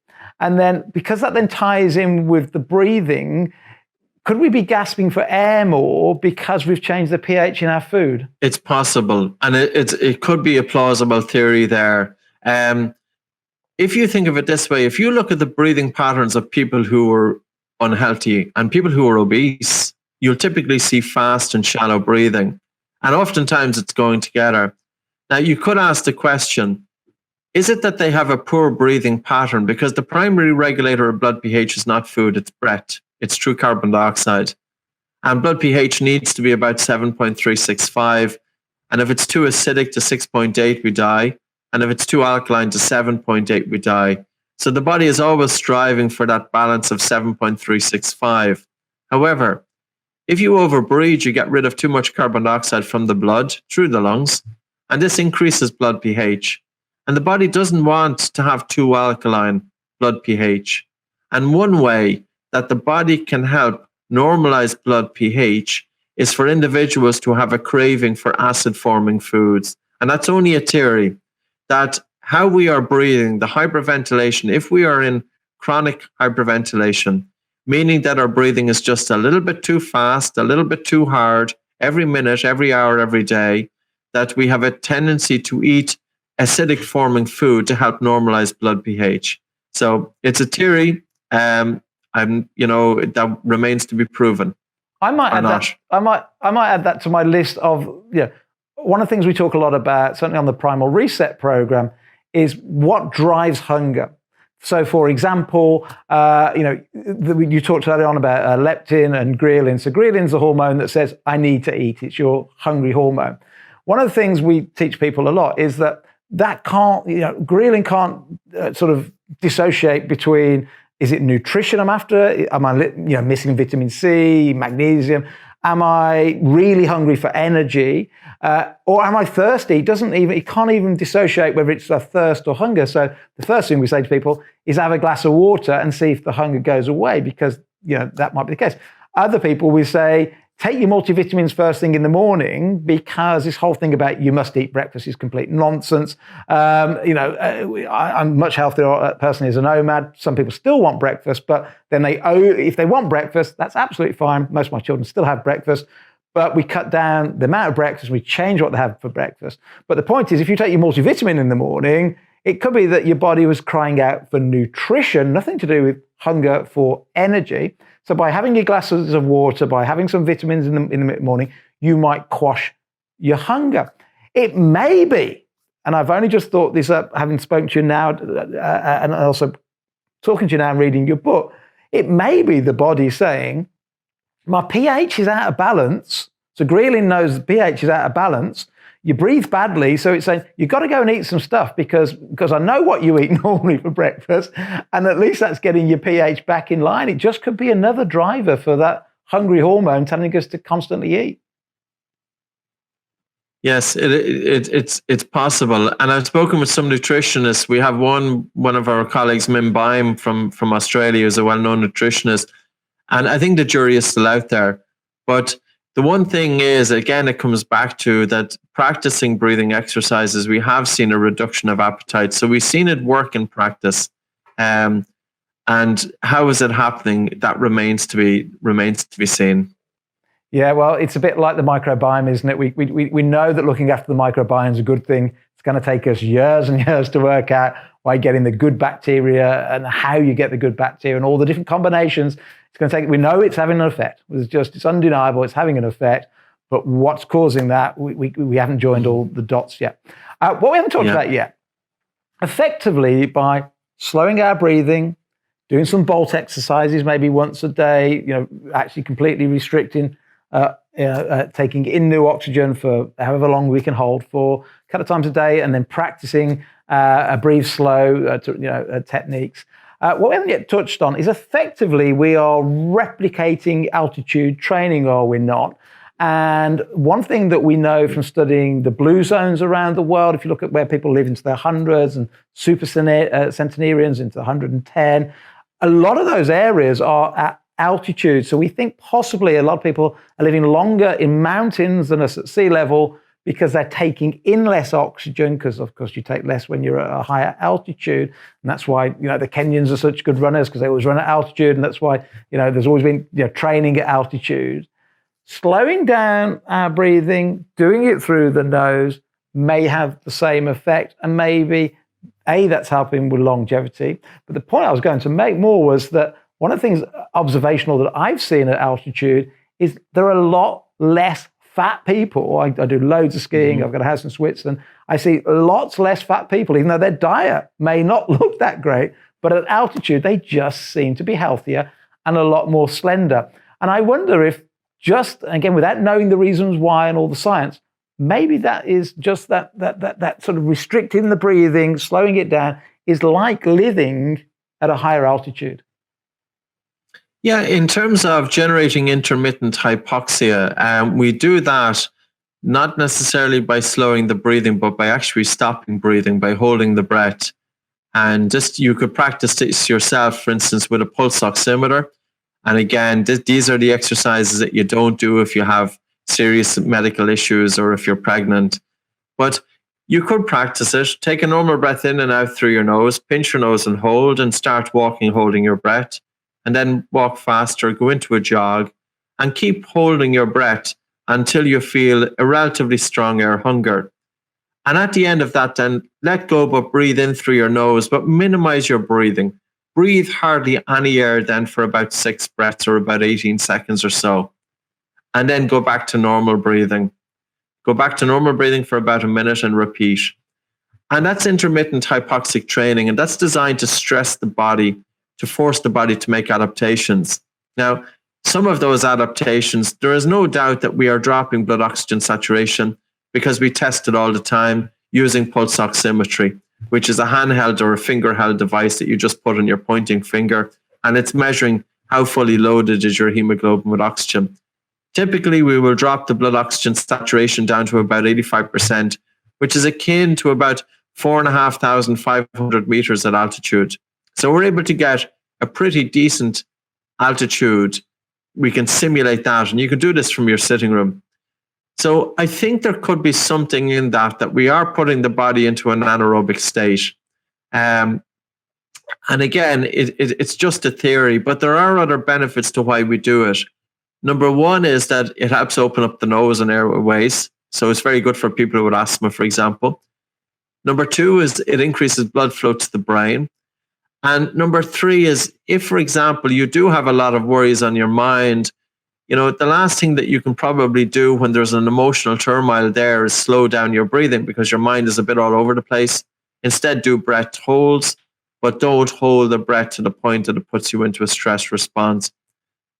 And then, because that then ties in with the breathing, could we be gasping for air more because we've changed the pH in our food? It's possible, and it could be a plausible theory there. If you think of it this way, if you look at the breathing patterns of people who are unhealthy and people who are obese, you'll typically see fast and shallow breathing. And oftentimes it's going together. Now, you could ask the question, is it that they have a poor breathing pattern? Because the primary regulator of blood pH is not food, it's breath. It's true carbon dioxide. And blood pH needs to be about 7.365. And if it's too acidic to 6.8, we die. And if it's too alkaline to 7.8, we die. So the body is always striving for that balance of 7.365. However, if you overbreathe, you get rid of too much carbon dioxide from the blood through the lungs, and this increases blood pH. And the body doesn't want to have too alkaline blood pH. And one way that the body can help normalize blood pH is for individuals to have a craving for acid-forming foods. And that's only a theory, that how we are breathing, the hyperventilation, if we are in chronic hyperventilation, meaning that our breathing is just a little bit too fast, a little bit too hard, every minute, every hour, every day, that we have a tendency to eat acidic forming food to help normalize blood pH. So it's a theory, that remains to be proven. I might add that to my list of, one of the things we talk a lot about, certainly on the Primal Reset program, is what drives hunger. So, for example, you talked earlier on about leptin and ghrelin. So ghrelin's the hormone that says, I need to eat. It's your hungry hormone. One of the things we teach people a lot is that ghrelin can't sort of dissociate between, is it nutrition I'm after? Am I missing vitamin C, magnesium? Am I really hungry for energy? Or am I thirsty? It can't even dissociate whether it's a thirst or hunger. So the first thing we say to people is have a glass of water and see if the hunger goes away, because that might be the case. Other people, we say, take your multivitamins first thing in the morning, because this whole thing about you must eat breakfast is complete nonsense. I'm much healthier personally as a nomad. Some people still want breakfast, but then if they want breakfast, that's absolutely fine. Most of my children still have breakfast, but we cut down the amount of breakfast, we change what they have for breakfast. But the point is, if you take your multivitamin in the morning, it could be that your body was crying out for nutrition, nothing to do with hunger for energy. So by having your glasses of water, by having some vitamins in the morning, you might quash your hunger. It may be, and I've only just thought this up, having spoken to you now, and also talking to you now and reading your book, it may be the body saying, my pH is out of balance. So ghrelin knows the pH is out of balance. You breathe badly, so it's saying, you've got to go and eat some stuff because I know what you eat normally for breakfast, and at least that's getting your pH back in line. It just could be another driver for that hungry hormone telling us to constantly eat. Yes, it's possible. And I've spoken with some nutritionists. We have one of our colleagues, Mim Baim from Australia, who's a well-known nutritionist. And I think the jury is still out there. But the one thing is, again, it comes back to that practicing breathing exercises, we have seen a reduction of appetite. So we've seen it work in practice. And how is it happening? That remains to be seen. Yeah, well, it's a bit like the microbiome, isn't it? We know that looking after the microbiome is a good thing. It's going to take us years and years to work out why getting the good bacteria and how you get the good bacteria and all the different combinations. It's going to take. We know it's having an effect. It's undeniable. It's having an effect. But what's causing that? We haven't joined all the dots yet. What we haven't talked about yet, effectively by slowing our breathing, doing some Bolt exercises maybe once a day, actually completely restricting. Taking in new oxygen for however long we can hold for, a couple of times a day, and then practicing breathe slow techniques. What we haven't yet touched on is effectively we are replicating altitude training, or we're not. And one thing that we know from studying the blue zones around the world, if you look at where people live into their hundreds and super centenarians into 110, a lot of those areas are at altitude. So we think possibly a lot of people are living longer in mountains than us at sea level because they're taking in less oxygen, because of course you take less when you're at a higher altitude. And that's why, the Kenyans are such good runners, because they always run at altitude. And that's why, there's always been training at altitude. Slowing down our breathing, doing it through the nose may have the same effect, and maybe that's helping with longevity. But the point I was going to make more was that one of the things observational that I've seen at altitude is there are a lot less fat people. I do loads of skiing. I've got a house in Switzerland. I see lots less fat people, even though their diet may not look that great. But at altitude, they just seem to be healthier and a lot more slender. And I wonder if just, again, without knowing the reasons why and all the science, maybe that is just that sort of restricting the breathing, slowing it down, is like living at a higher altitude. Yeah, in terms of generating intermittent hypoxia, we do that not necessarily by slowing the breathing, but by actually stopping breathing, by holding the breath. And just you could practice this yourself, for instance, with a pulse oximeter. And again, these are the exercises that you don't do if you have serious medical issues or if you're pregnant. But you could practice it. Take a normal breath in and out through your nose, pinch your nose and hold, and start walking holding your breath. And then walk faster, go into a jog, and keep holding your breath until you feel a relatively strong air hunger. And at the end of that, then let go, but breathe in through your nose, but minimize your breathing. Breathe hardly any air then for about 6 breaths or about 18 seconds or so. And then go back to normal breathing. Go back to normal breathing for about a minute and repeat. And that's intermittent hypoxic training, and that's designed to stress the body, to force the body to make adaptations. Now, some of those adaptations, there is no doubt that we are dropping blood oxygen saturation because we test it all the time using pulse oximetry, which is a handheld or a finger-held device that you just put on your pointing finger, and it's measuring how fully loaded is your hemoglobin with oxygen. Typically, we will drop the blood oxygen saturation down to about 85%, which is akin to about 4,500 meters at altitude. So we're able to get a pretty decent altitude. We can simulate that, and you can do this from your sitting room. So I think there could be something in that we are putting the body into an anaerobic state. And again, it's just a theory, but there are other benefits to why we do it. Number one is that it helps open up the nose and airways. So it's very good for people with asthma, for example. Number two is it increases blood flow to the brain. And number three is if, for example, you do have a lot of worries on your mind, the last thing that you can probably do when there's an emotional turmoil there is slow down your breathing, because your mind is a bit all over the place. Instead, do breath holds, but don't hold the breath to the point that it puts you into a stress response.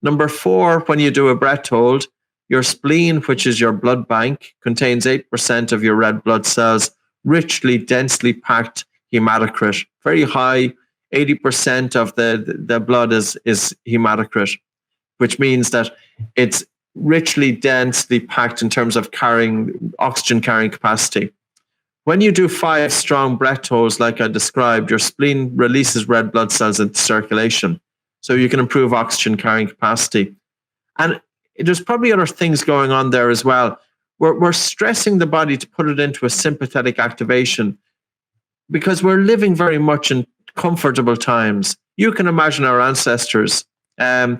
Number four, when you do a breath hold, your spleen, which is your blood bank, contains 8% of your red blood cells, richly, densely packed hematocrit, very high. 80% of the blood is hematocrit, which means that it's richly densely packed in terms of oxygen carrying capacity. When you do 5 strong breath holds, like I described, your spleen releases red blood cells into circulation, so you can improve oxygen carrying capacity. And there's probably other things going on there as well. We're stressing the body to put it into a sympathetic activation because we're living very much in comfortable times. You can imagine our ancestors. They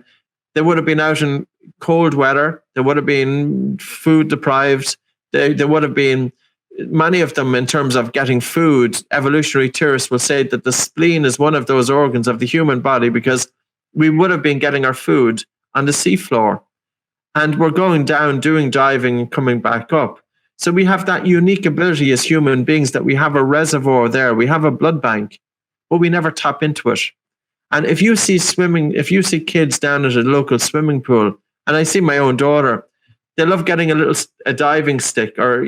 would have been out in cold weather. They would have been food deprived. They would have been, many of them, in terms of getting food, evolutionary theorists will say that the spleen is one of those organs of the human body, because we would have been getting our food on the seafloor. And we're going down, doing diving, and coming back up. So we have that unique ability as human beings that we have a reservoir there. We have a blood bank, but we never tap into it. And if you see kids down at a local swimming pool, and I see my own daughter, they love getting a diving stick, or,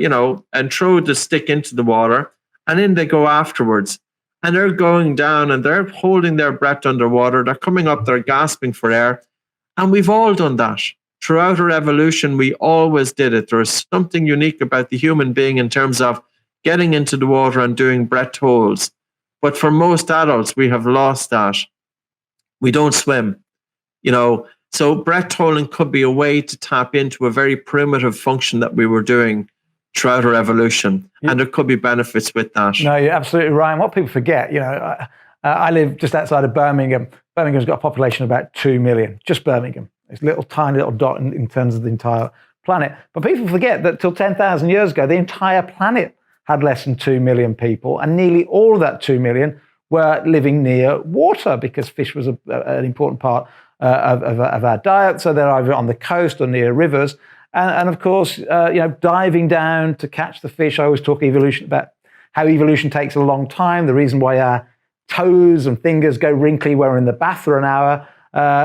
and throw the stick into the water, and in they go afterwards. And they're going down and they're holding their breath underwater. They're coming up, they're gasping for air. And we've all done that. Throughout our evolution, we always did it. There is something unique about the human being in terms of getting into the water and doing breath holds. But for most adults, we have lost that. We don't swim, So breath holding could be a way to tap into a very primitive function that we were doing throughout our evolution. And there could be benefits with that. No, you're absolutely right. And what people forget, I live just outside of Birmingham. Birmingham's got a population of about 2 million, just Birmingham. It's a tiny little dot in terms of the entire planet. But people forget that till 10,000 years ago, the entire planet had less than 2 million people, and nearly all of that 2 million were living near water, because fish was an important part of our diet. So they're either on the coast or near rivers. And of course, diving down to catch the fish. I always talk evolution about how evolution takes a long time. The reason why our toes and fingers go wrinkly when we're in the bath for an hour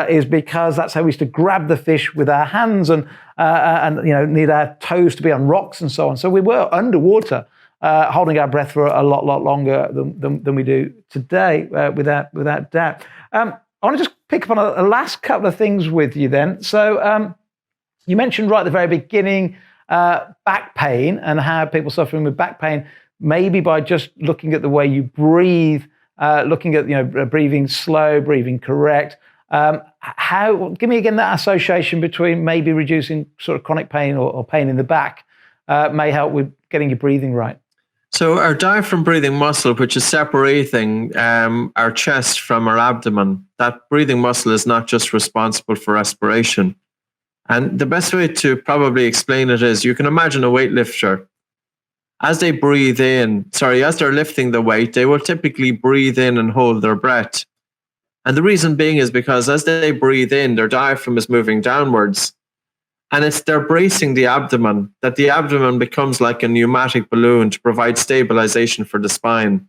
is because that's how we used to grab the fish with our hands and need our toes to be on rocks and so on. So we were underwater, holding our breath for a lot longer than we do today, without doubt. I want to just pick up on a last couple of things with you then. So you mentioned right at the very beginning back pain, and how people suffering with back pain, maybe by just looking at the way you breathe, looking at breathing slow, breathing correct. Give me again that association between maybe reducing sort of chronic pain or pain in the back may help with getting your breathing right. So our diaphragm breathing muscle, which is separating our chest from our abdomen, that breathing muscle is not just responsible for respiration. And the best way to probably explain it is, you can imagine a weightlifter. As they're lifting the weight, they will typically breathe in and hold their breath. And the reason being is because as they breathe in, their diaphragm is moving downwards. And they're bracing the abdomen, that the abdomen becomes like a pneumatic balloon to provide stabilization for the spine.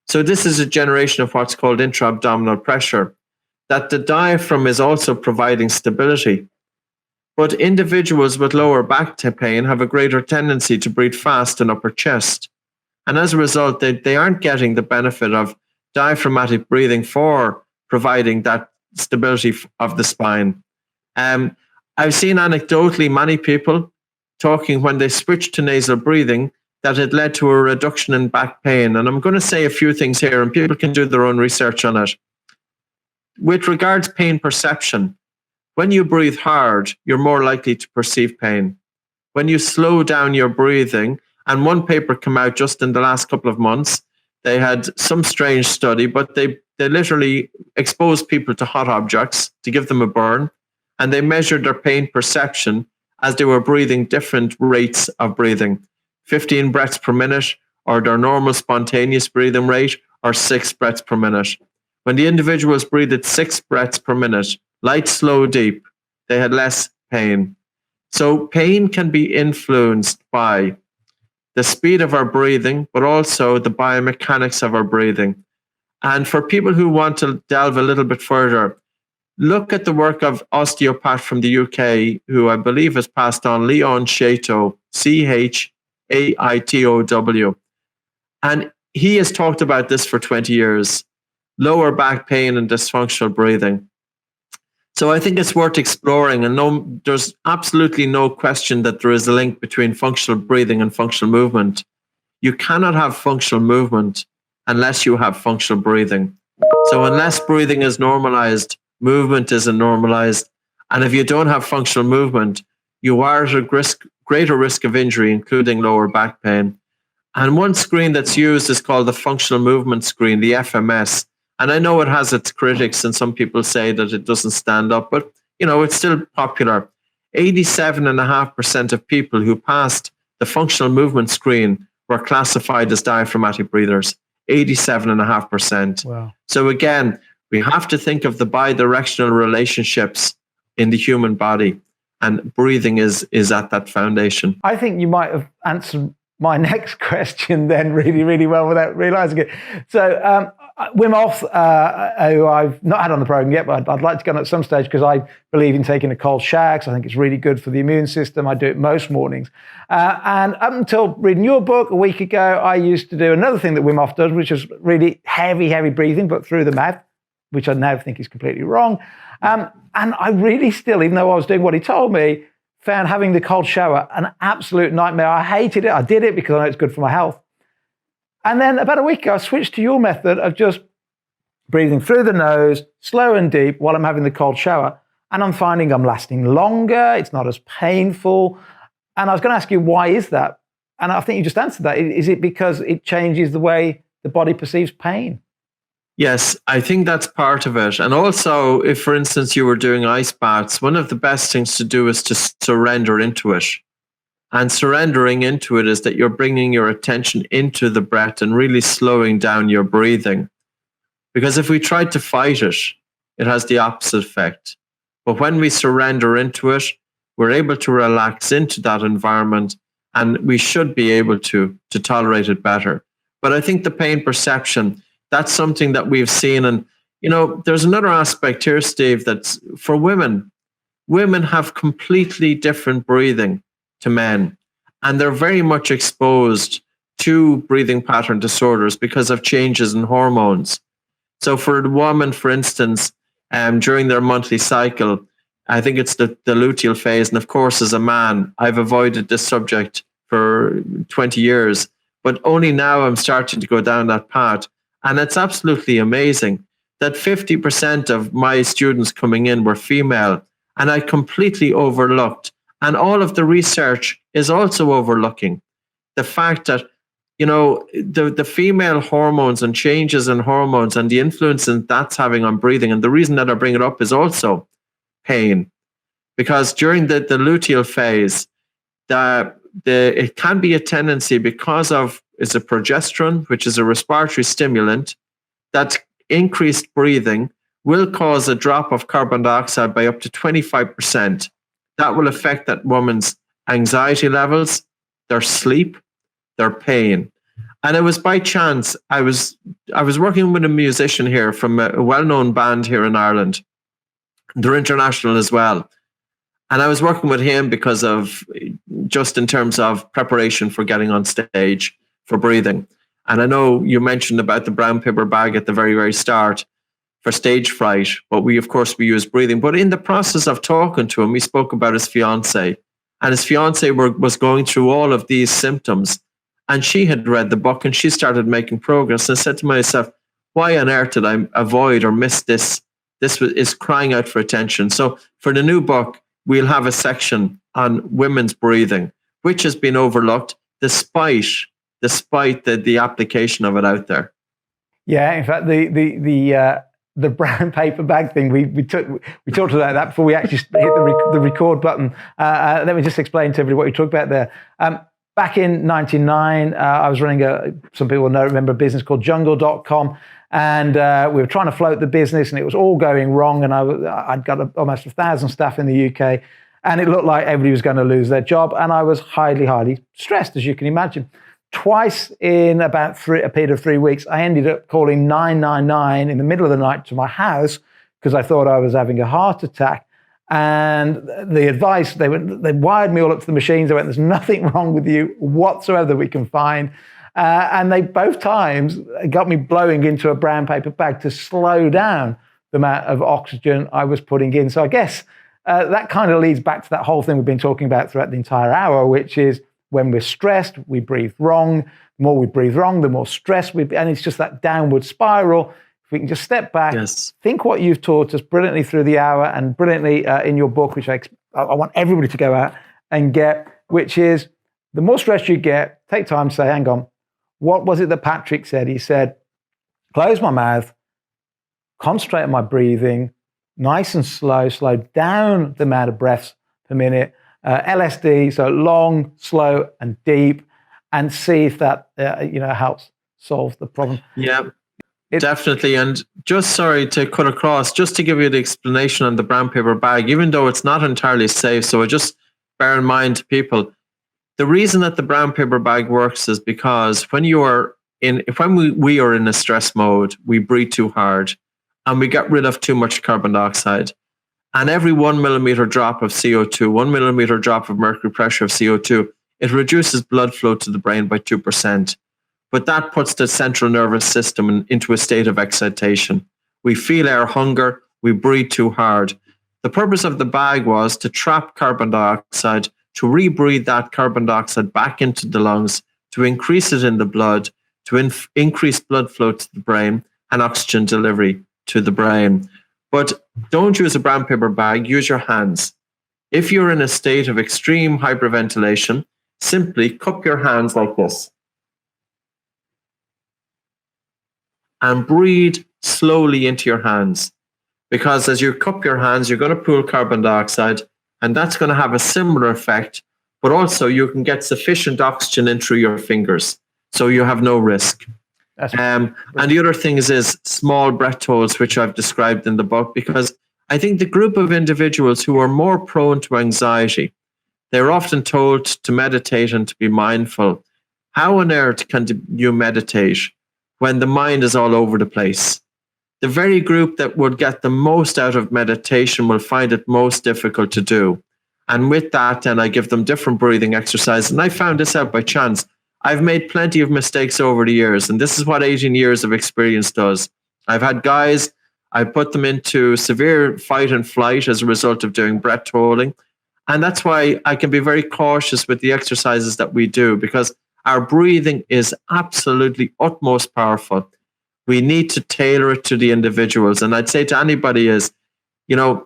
So this is a generation of what's called intra-abdominal pressure, that the diaphragm is also providing stability. But individuals with lower back pain have a greater tendency to breathe fast in upper chest. And as a result, they aren't getting the benefit of diaphragmatic breathing for providing that stability of the spine. I've seen anecdotally many people talking when they switched to nasal breathing that it led to a reduction in back pain. And I'm going to say a few things here, and people can do their own research on it. With regards to pain perception, when you breathe hard, you're more likely to perceive pain. When you slow down your breathing, and one paper came out just in the last couple of months, they had some strange study, but they literally exposed people to hot objects to give them a burn, and they measured their pain perception as they were breathing different rates of breathing, 15 breaths per minute, or their normal spontaneous breathing rate, or 6 breaths per minute. When the individuals breathed 6 breaths per minute, light, slow, deep, they had less pain. So pain can be influenced by the speed of our breathing, but also the biomechanics of our breathing. And for people who want to delve a little bit further, look at the work of osteopath from the UK, who I believe has passed on, Leon Chaitow, Chaitow. And he has talked about this for 20 years, lower back pain and dysfunctional breathing. So I think it's worth exploring, and there's absolutely no question that there is a link between functional breathing and functional movement. You cannot have functional movement unless you have functional breathing. So unless breathing is normalized, movement isn't normalized. And if you don't have functional movement, you are at a greater risk of injury, including lower back pain. And one screen that's used is called the functional movement screen, the FMS. And I know it has its critics, and some people say that it doesn't stand up, but it's still popular. 87.5% of people who passed the functional movement screen were classified as diaphragmatic breathers. 87.5%. Wow. So again, we have to think of the bidirectional relationships in the human body, and breathing is at that foundation. I think you might have answered my next question then really, really well without realizing it. So Wim Hof, who I've not had on the program yet, but I'd like to get on at some stage because I believe in taking a cold shower because I think it's really good for the immune system. I do it most mornings. And up until reading your book a week ago, I used to do another thing that Wim Hof does, which is really heavy breathing, but through the mouth, which I now think is completely wrong. And I really still, even though I was doing what he told me, found having the cold shower an absolute nightmare. I hated it. I did it because I know it's good for my health. And then about a week ago, I switched to your method of just breathing through the nose, slow and deep, while I'm having the cold shower. And I'm finding I'm lasting longer. It's not as painful. And I was going to ask you, why is that? And I think you just answered that. Is it because it changes the way the body perceives pain? Yes, I think that's part of it. And also, if, for instance, you were doing ice baths, one of the best things to do is to surrender into it. And surrendering into it is that you're bringing your attention into the breath and really slowing down your breathing. Because if we try to fight it, it has the opposite effect. But when we surrender into it, we're able to relax into that environment, and we should be able to tolerate it better. But I think the pain perception, that's something that we've seen. And, there's another aspect here, Steve, that's for women. Women have completely different breathing to men, and they're very much exposed to breathing pattern disorders because of changes in hormones. So for the woman, for instance, during their monthly cycle, I think it's the luteal phase. And of course, as a man, I've avoided this subject for 20 years, but only now I'm starting to go down that path. And it's absolutely amazing that 50% of my students coming in were female, and I completely overlooked. And all of the research is also overlooking the fact that, the female hormones and changes in hormones and the influence that that's having on breathing. And the reason that I bring it up is also pain, because during the luteal phase, it can be a tendency because of it's a progesterone, which is a respiratory stimulant, that increased breathing will cause a drop of carbon dioxide by up to 25%. That will affect that woman's anxiety levels, their sleep, their pain. And it was by chance, I was working with a musician here from a well-known band here in Ireland. They're international as well. And I was working with him because of, just in terms of preparation for getting on stage for breathing. And I know you mentioned about the brown paper bag at the very, very start for stage fright, but we use breathing. But in the process of talking to him, we spoke about his fiance, and his fiance was going through all of these symptoms, and she had read the book and she started making progress. And I said to myself, why on earth did I avoid or miss this? This is crying out for attention. So for the new book, we'll have a section on women's breathing, which has been overlooked despite the application of it out there. Yeah, in fact, the brown paper bag thing, we talked about that before we actually hit the record button. Let me just explain to everybody what you talked about there. Back in 1999, I was running some people remember a business called jungle.com, and we were trying to float the business, and it was all going wrong, and I'd got almost 1,000 staff in the UK, and it looked like everybody was going to lose their job, and I was highly stressed, as you can imagine. Twice in about a period of 3 weeks, I ended up calling 999 in the middle of the night to my house because I thought I was having a heart attack. And the advice, they wired me all up to the machines. They went, there's nothing wrong with you whatsoever that we can find. And they both times got me blowing into a brown paper bag to slow down the amount of oxygen I was putting in. So I guess that kind of leads back to that whole thing we've been talking about throughout the entire hour, which is when we're stressed, we breathe wrong. The more we breathe wrong, the more stressed and it's just that downward spiral. If we can just step back, yes. Think what you've taught us brilliantly through the hour and brilliantly in your book, which I want everybody to go out and get, which is the more stressed you get, take time to say, hang on, what was it that Patrick said? He said, close my mouth, concentrate on my breathing, nice and slow down the amount of breaths per minute, LSD, so long, slow, and deep, and see if that helps solve the problem. Yeah, definitely. And just sorry to cut across, just to give you the explanation on the brown paper bag, even though it's not entirely safe, so just bear in mind to people, the reason that the brown paper bag works is because when we are in a stress mode, we breathe too hard and we get rid of too much carbon dioxide. And every 1 millimeter drop of CO2, 1 millimeter drop of mercury pressure of CO2, it reduces blood flow to the brain by 2%. But that puts the central nervous system into a state of excitation. We feel air hunger, we breathe too hard. The purpose of the bag was to trap carbon dioxide, to rebreathe that carbon dioxide back into the lungs, to increase it in the blood, to increase blood flow to the brain and oxygen delivery to the brain. But don't use a brown paper bag, use your hands. If you're in a state of extreme hyperventilation, simply cup your hands like this and breathe slowly into your hands. Because as you cup your hands, you're going to pool carbon dioxide, and that's going to have a similar effect, but also you can get sufficient oxygen in through your fingers, so you have no risk. And the other thing is small breath holds, which I've described in the book, because I think the group of individuals who are more prone to anxiety, they're often told to meditate and to be mindful. How on earth can you meditate when the mind is all over the place? The very group that would get the most out of meditation will find it most difficult to do. And with that, then I give them different breathing exercises. And I found this out by chance. I've made plenty of mistakes over the years, and this is what 18 years of experience does. I've had guys, I put them into severe fight and flight as a result of doing breath holding. And that's why I can be very cautious with the exercises that we do, because our breathing is absolutely utmost powerful. We need to tailor it to the individuals. And I'd say to anybody is,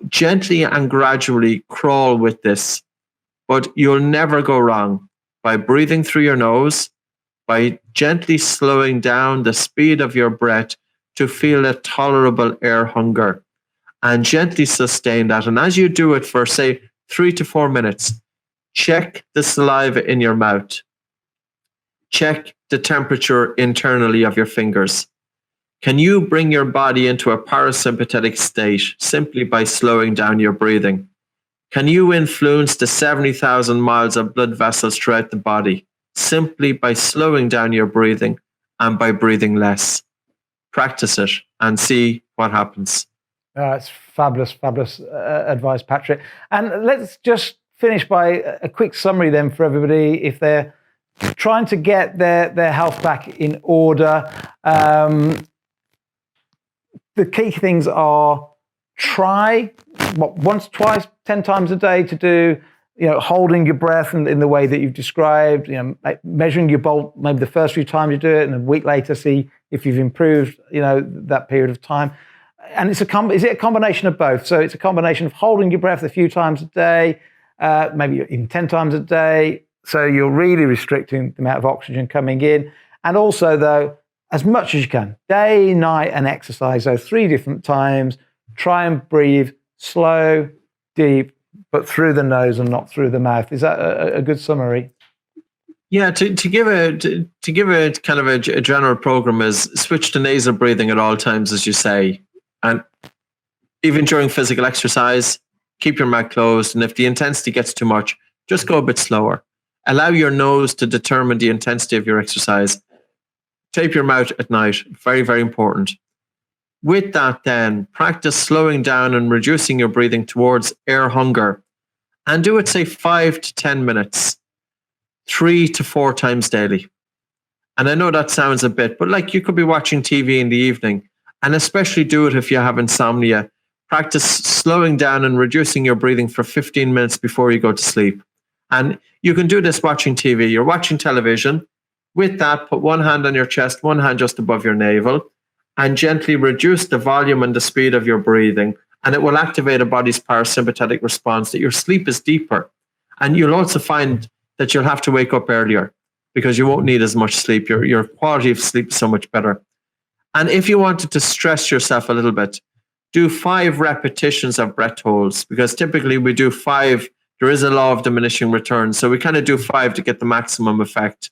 gently and gradually crawl with this, but you'll never go wrong by breathing through your nose, by gently slowing down the speed of your breath to feel a tolerable air hunger, and gently sustain that. And as you do it for, say, 3 to 4 minutes, check the saliva in your mouth. Check the temperature internally of your fingers. Can you bring your body into a parasympathetic state simply by slowing down your breathing? Can you influence the 70,000 miles of blood vessels throughout the body simply by slowing down your breathing and by breathing less? Practice it and see what happens. It's fabulous advice, Patrick. And let's just finish by a quick summary then for everybody if they're trying to get their health back in order. The key things are try once, twice, 10 times a day to do, holding your breath in the way that you've described, measuring your bolt maybe the first few times you do it, and a week later see if you've improved, that period of time. And is it a combination of both? So it's a combination of holding your breath a few times a day, maybe even 10 times a day. So you're really restricting the amount of oxygen coming in. And also, though, as much as you can, day, night, and exercise. So 3 different times. Try and breathe slow, deep, but through the nose and not through the mouth. Is that a good summary? Yeah, to give a kind of a general program is switch to nasal breathing at all times, as you say. And even during physical exercise, keep your mouth closed. And if the intensity gets too much, just go a bit slower. Allow your nose to determine the intensity of your exercise. Tape your mouth at night. Very, very important. With that, then, practice slowing down and reducing your breathing towards air hunger. And do it, say, 5 to 10 minutes, 3 to 4 times daily. And I know that sounds a bit, but you could be watching TV in the evening, and especially do it if you have insomnia. Practice slowing down and reducing your breathing for 15 minutes before you go to sleep. And you can do this watching TV. You're watching television. With that, put one hand on your chest, one hand just above your navel, and gently reduce the volume and the speed of your breathing. And it will activate a body's parasympathetic response that your sleep is deeper. And you'll also find that you'll have to wake up earlier because you won't need as much sleep. Your quality of sleep is so much better. And if you wanted to stress yourself a little bit, do 5 repetitions of breath holds, because typically we do 5. There is a law of diminishing returns. So we kind of do 5 to get the maximum effect,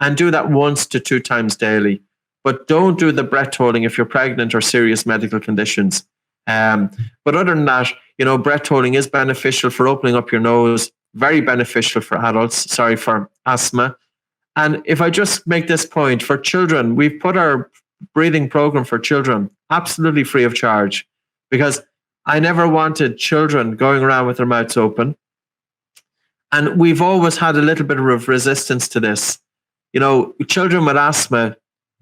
and do that 1 to 2 times daily. But don't do the breath holding if you're pregnant or serious medical conditions. But other than that, breath holding is beneficial for opening up your nose, very beneficial for adults, for asthma. And if I just make this point, for children, we've put our breathing program for children absolutely free of charge, because I never wanted children going around with their mouths open. And we've always had a little bit of resistance to this. Children with asthma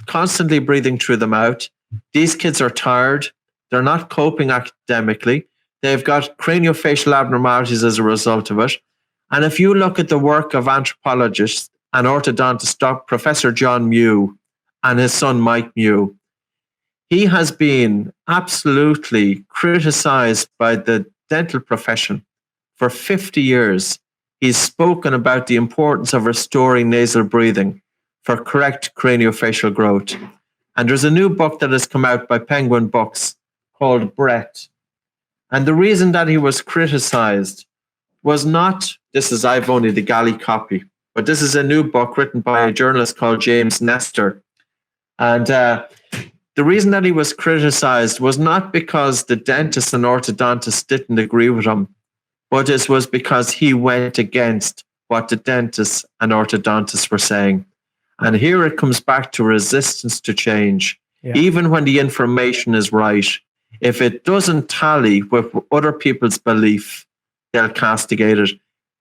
constantly breathing through the mouth. These kids are tired. They're not coping academically. They've got craniofacial abnormalities as a result of it. And if you look at the work of anthropologists and orthodontist Professor John Mew and his son Mike Mew, he has been absolutely criticized by the dental profession for 50 years. He's spoken about the importance of restoring nasal breathing for correct craniofacial growth. And there's a new book that has come out by Penguin Books called Breath. And the reason that he was criticized was not, I've only the galley copy, but this is a new book written by a journalist called James Nestor. And the reason that he was criticized was not because the dentists and orthodontists didn't agree with him, but it was because he went against what the dentists and orthodontists were saying. And here it comes back to resistance to change. Yeah. Even when the information is right, if it doesn't tally with other people's belief, they'll castigate it.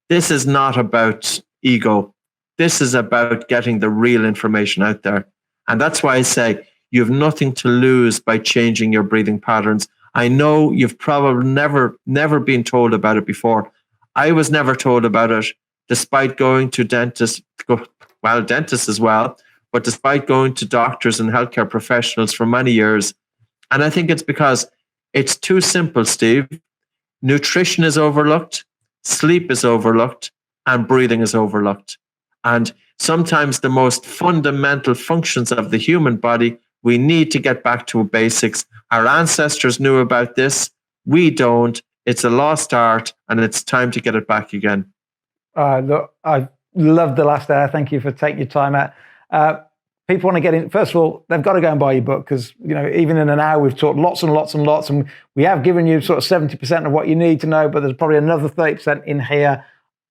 This is not about ego. This is about getting the real information out there. And that's why I say you have nothing to lose by changing your breathing patterns. I know you've probably never been told about it before. I was never told about it, despite going to dentists as well, but despite going to doctors and healthcare professionals for many years. And I think it's because it's too simple, Steve. Nutrition is overlooked, sleep is overlooked, and breathing is overlooked. And sometimes the most fundamental functions of the human body, we need to get back to basics. Our ancestors knew about this. We don't. It's a lost art, and it's time to get it back again. Look, I loved the last hour. Thank you for taking your time out. People want to get in. First of all, they've got to go and buy your book, because even in an hour we've talked lots and lots and lots, and we have given you sort of 70% of what you need to know, but there's probably another 30% in here.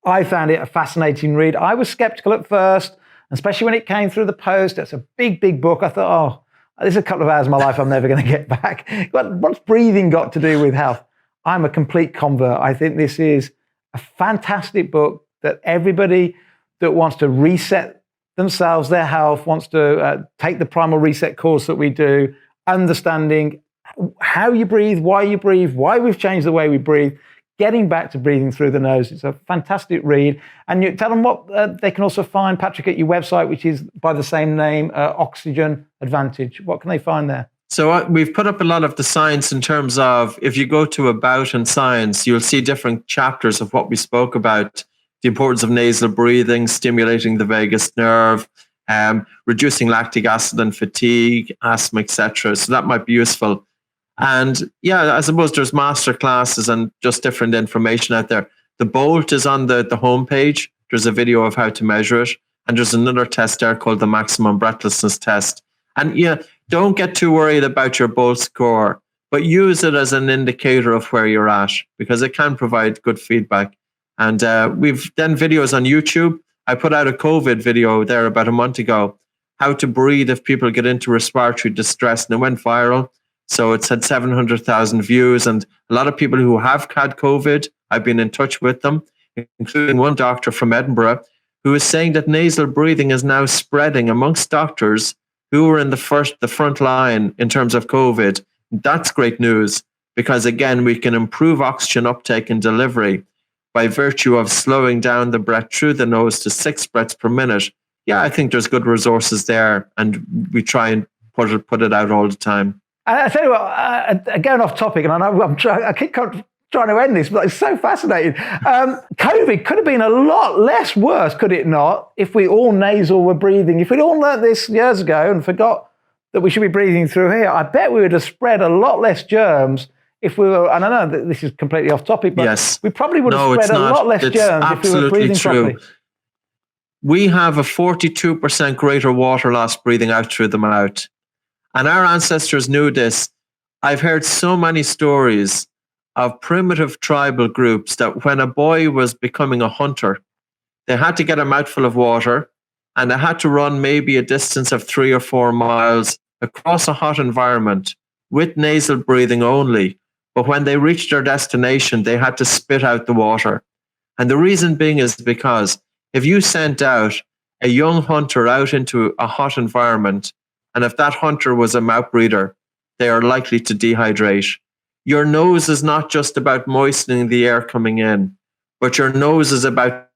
I found it a fascinating read. I was skeptical at first, especially when it came through the post. It's a big, big book. I thought, this is a couple of hours of my life I'm never going to get back. But what's breathing got to do with health? I'm a complete convert. I think this is a fantastic book that everybody that wants to reset themselves, their health, wants to take the Primal Reset course that we do, understanding how you breathe, why we've changed the way we breathe, getting back to breathing through the nose. It's a fantastic read. And you tell them what they can also find, Patrick, at your website, which is by the same name, Oxygen Advantage. What can they find there? So we've put up a lot of the science in terms of, if you go to About and Science, you'll see different chapters of what we spoke about. The importance of nasal breathing, stimulating the vagus nerve, reducing lactic acid and fatigue, asthma, etc. So that might be useful. And yeah, I suppose there's master classes and just different information out there. The Bolt is on the homepage. There's a video of how to measure it. And there's another test there called the maximum breathlessness test. And yeah, don't get too worried about your Bolt score, but use it as an indicator of where you're at, because it can provide good feedback. And we've done videos on YouTube. I put out a COVID video there about a month ago, how to breathe if people get into respiratory distress, and it went viral. So it's had 700,000 views, and a lot of people who have had COVID, I've been in touch with them, including one doctor from Edinburgh, who is saying that nasal breathing is now spreading amongst doctors who were in the front line in terms of COVID. That's great news, because again, we can improve oxygen uptake and delivery by virtue of slowing down the breath through the nose to 6 breaths per minute. Yeah, I think there's good resources there, and we try and put it out all the time. I tell you what, going off topic, and I know I keep trying to end this, but it's so fascinating. COVID could have been a lot less worse, could it not, if we all nasal were breathing? If we'd all learnt this years ago and forgot that we should be breathing through here, I bet we would have spread a lot less germs if we were, and I know that this is completely off topic, but yes. we probably would have spread a lot less germs if we were breathing properly. We have a 42% greater water loss breathing out through the mouth. And our ancestors knew this. I've heard so many stories of primitive tribal groups that when a boy was becoming a hunter, they had to get a mouthful of water and they had to run maybe a distance of 3 or 4 miles across a hot environment with nasal breathing only. But when they reached their destination, they had to spit out the water. And the reason being is because if you sent out a young hunter out into a hot environment, and if that hunter was a mouth breather, they are likely to dehydrate. Your nose is not just about moistening the air coming in, but your nose is about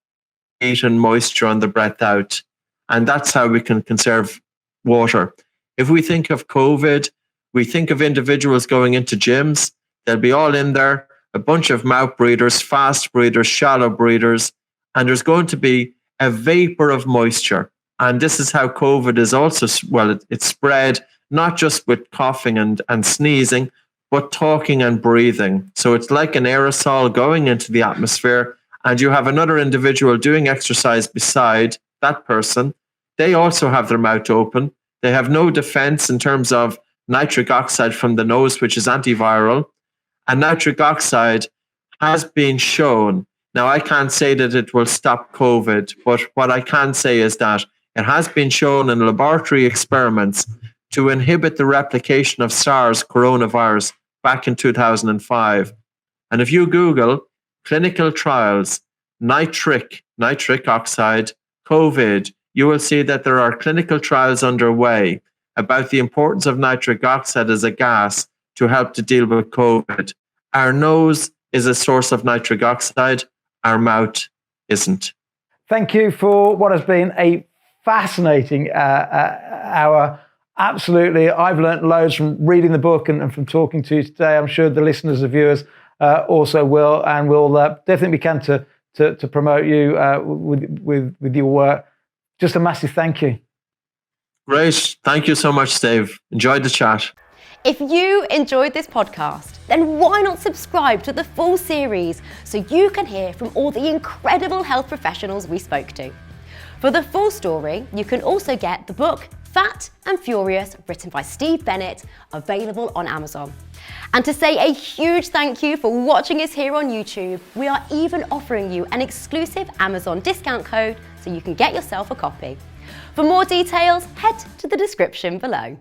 heat and moisture on the breath out. And that's how we can conserve water. If we think of COVID, we think of individuals going into gyms. They'll be all in there, a bunch of mouth breathers, fast breathers, shallow breathers, and there's going to be a vapor of moisture. And this is how COVID is also, well, it's spread not just with coughing and sneezing, but talking and breathing. So it's like an aerosol going into the atmosphere, and you have another individual doing exercise beside that person. They also have their mouth open. They have no defense in terms of nitric oxide from the nose, which is antiviral. And nitric oxide has been shown. Now, I can't say that it will stop COVID, but what I can say is that it has been shown in laboratory experiments to inhibit the replication of SARS coronavirus back in 2005. And if you Google clinical trials, nitric oxide, COVID, you will see that there are clinical trials underway about the importance of nitric oxide as a gas to help to deal with COVID. Our nose is a source of nitric oxide. Our mouth isn't. Thank you for what has been a fascinating hour. Absolutely. I've learnt loads from reading the book and from talking to you today. I'm sure the listeners and viewers also will, and we'll definitely be keen to promote you with your work. Just a massive thank you. Great. Thank you so much, Dave. Enjoyed the chat. If you enjoyed this podcast, then why not subscribe to the full series so you can hear from all the incredible health professionals we spoke to. For the full story, you can also get the book Fat and Furious, written by Steve Bennett, available on Amazon. And to say a huge thank you for watching us here on YouTube, we are even offering you an exclusive Amazon discount code so you can get yourself a copy. For more details, head to the description below.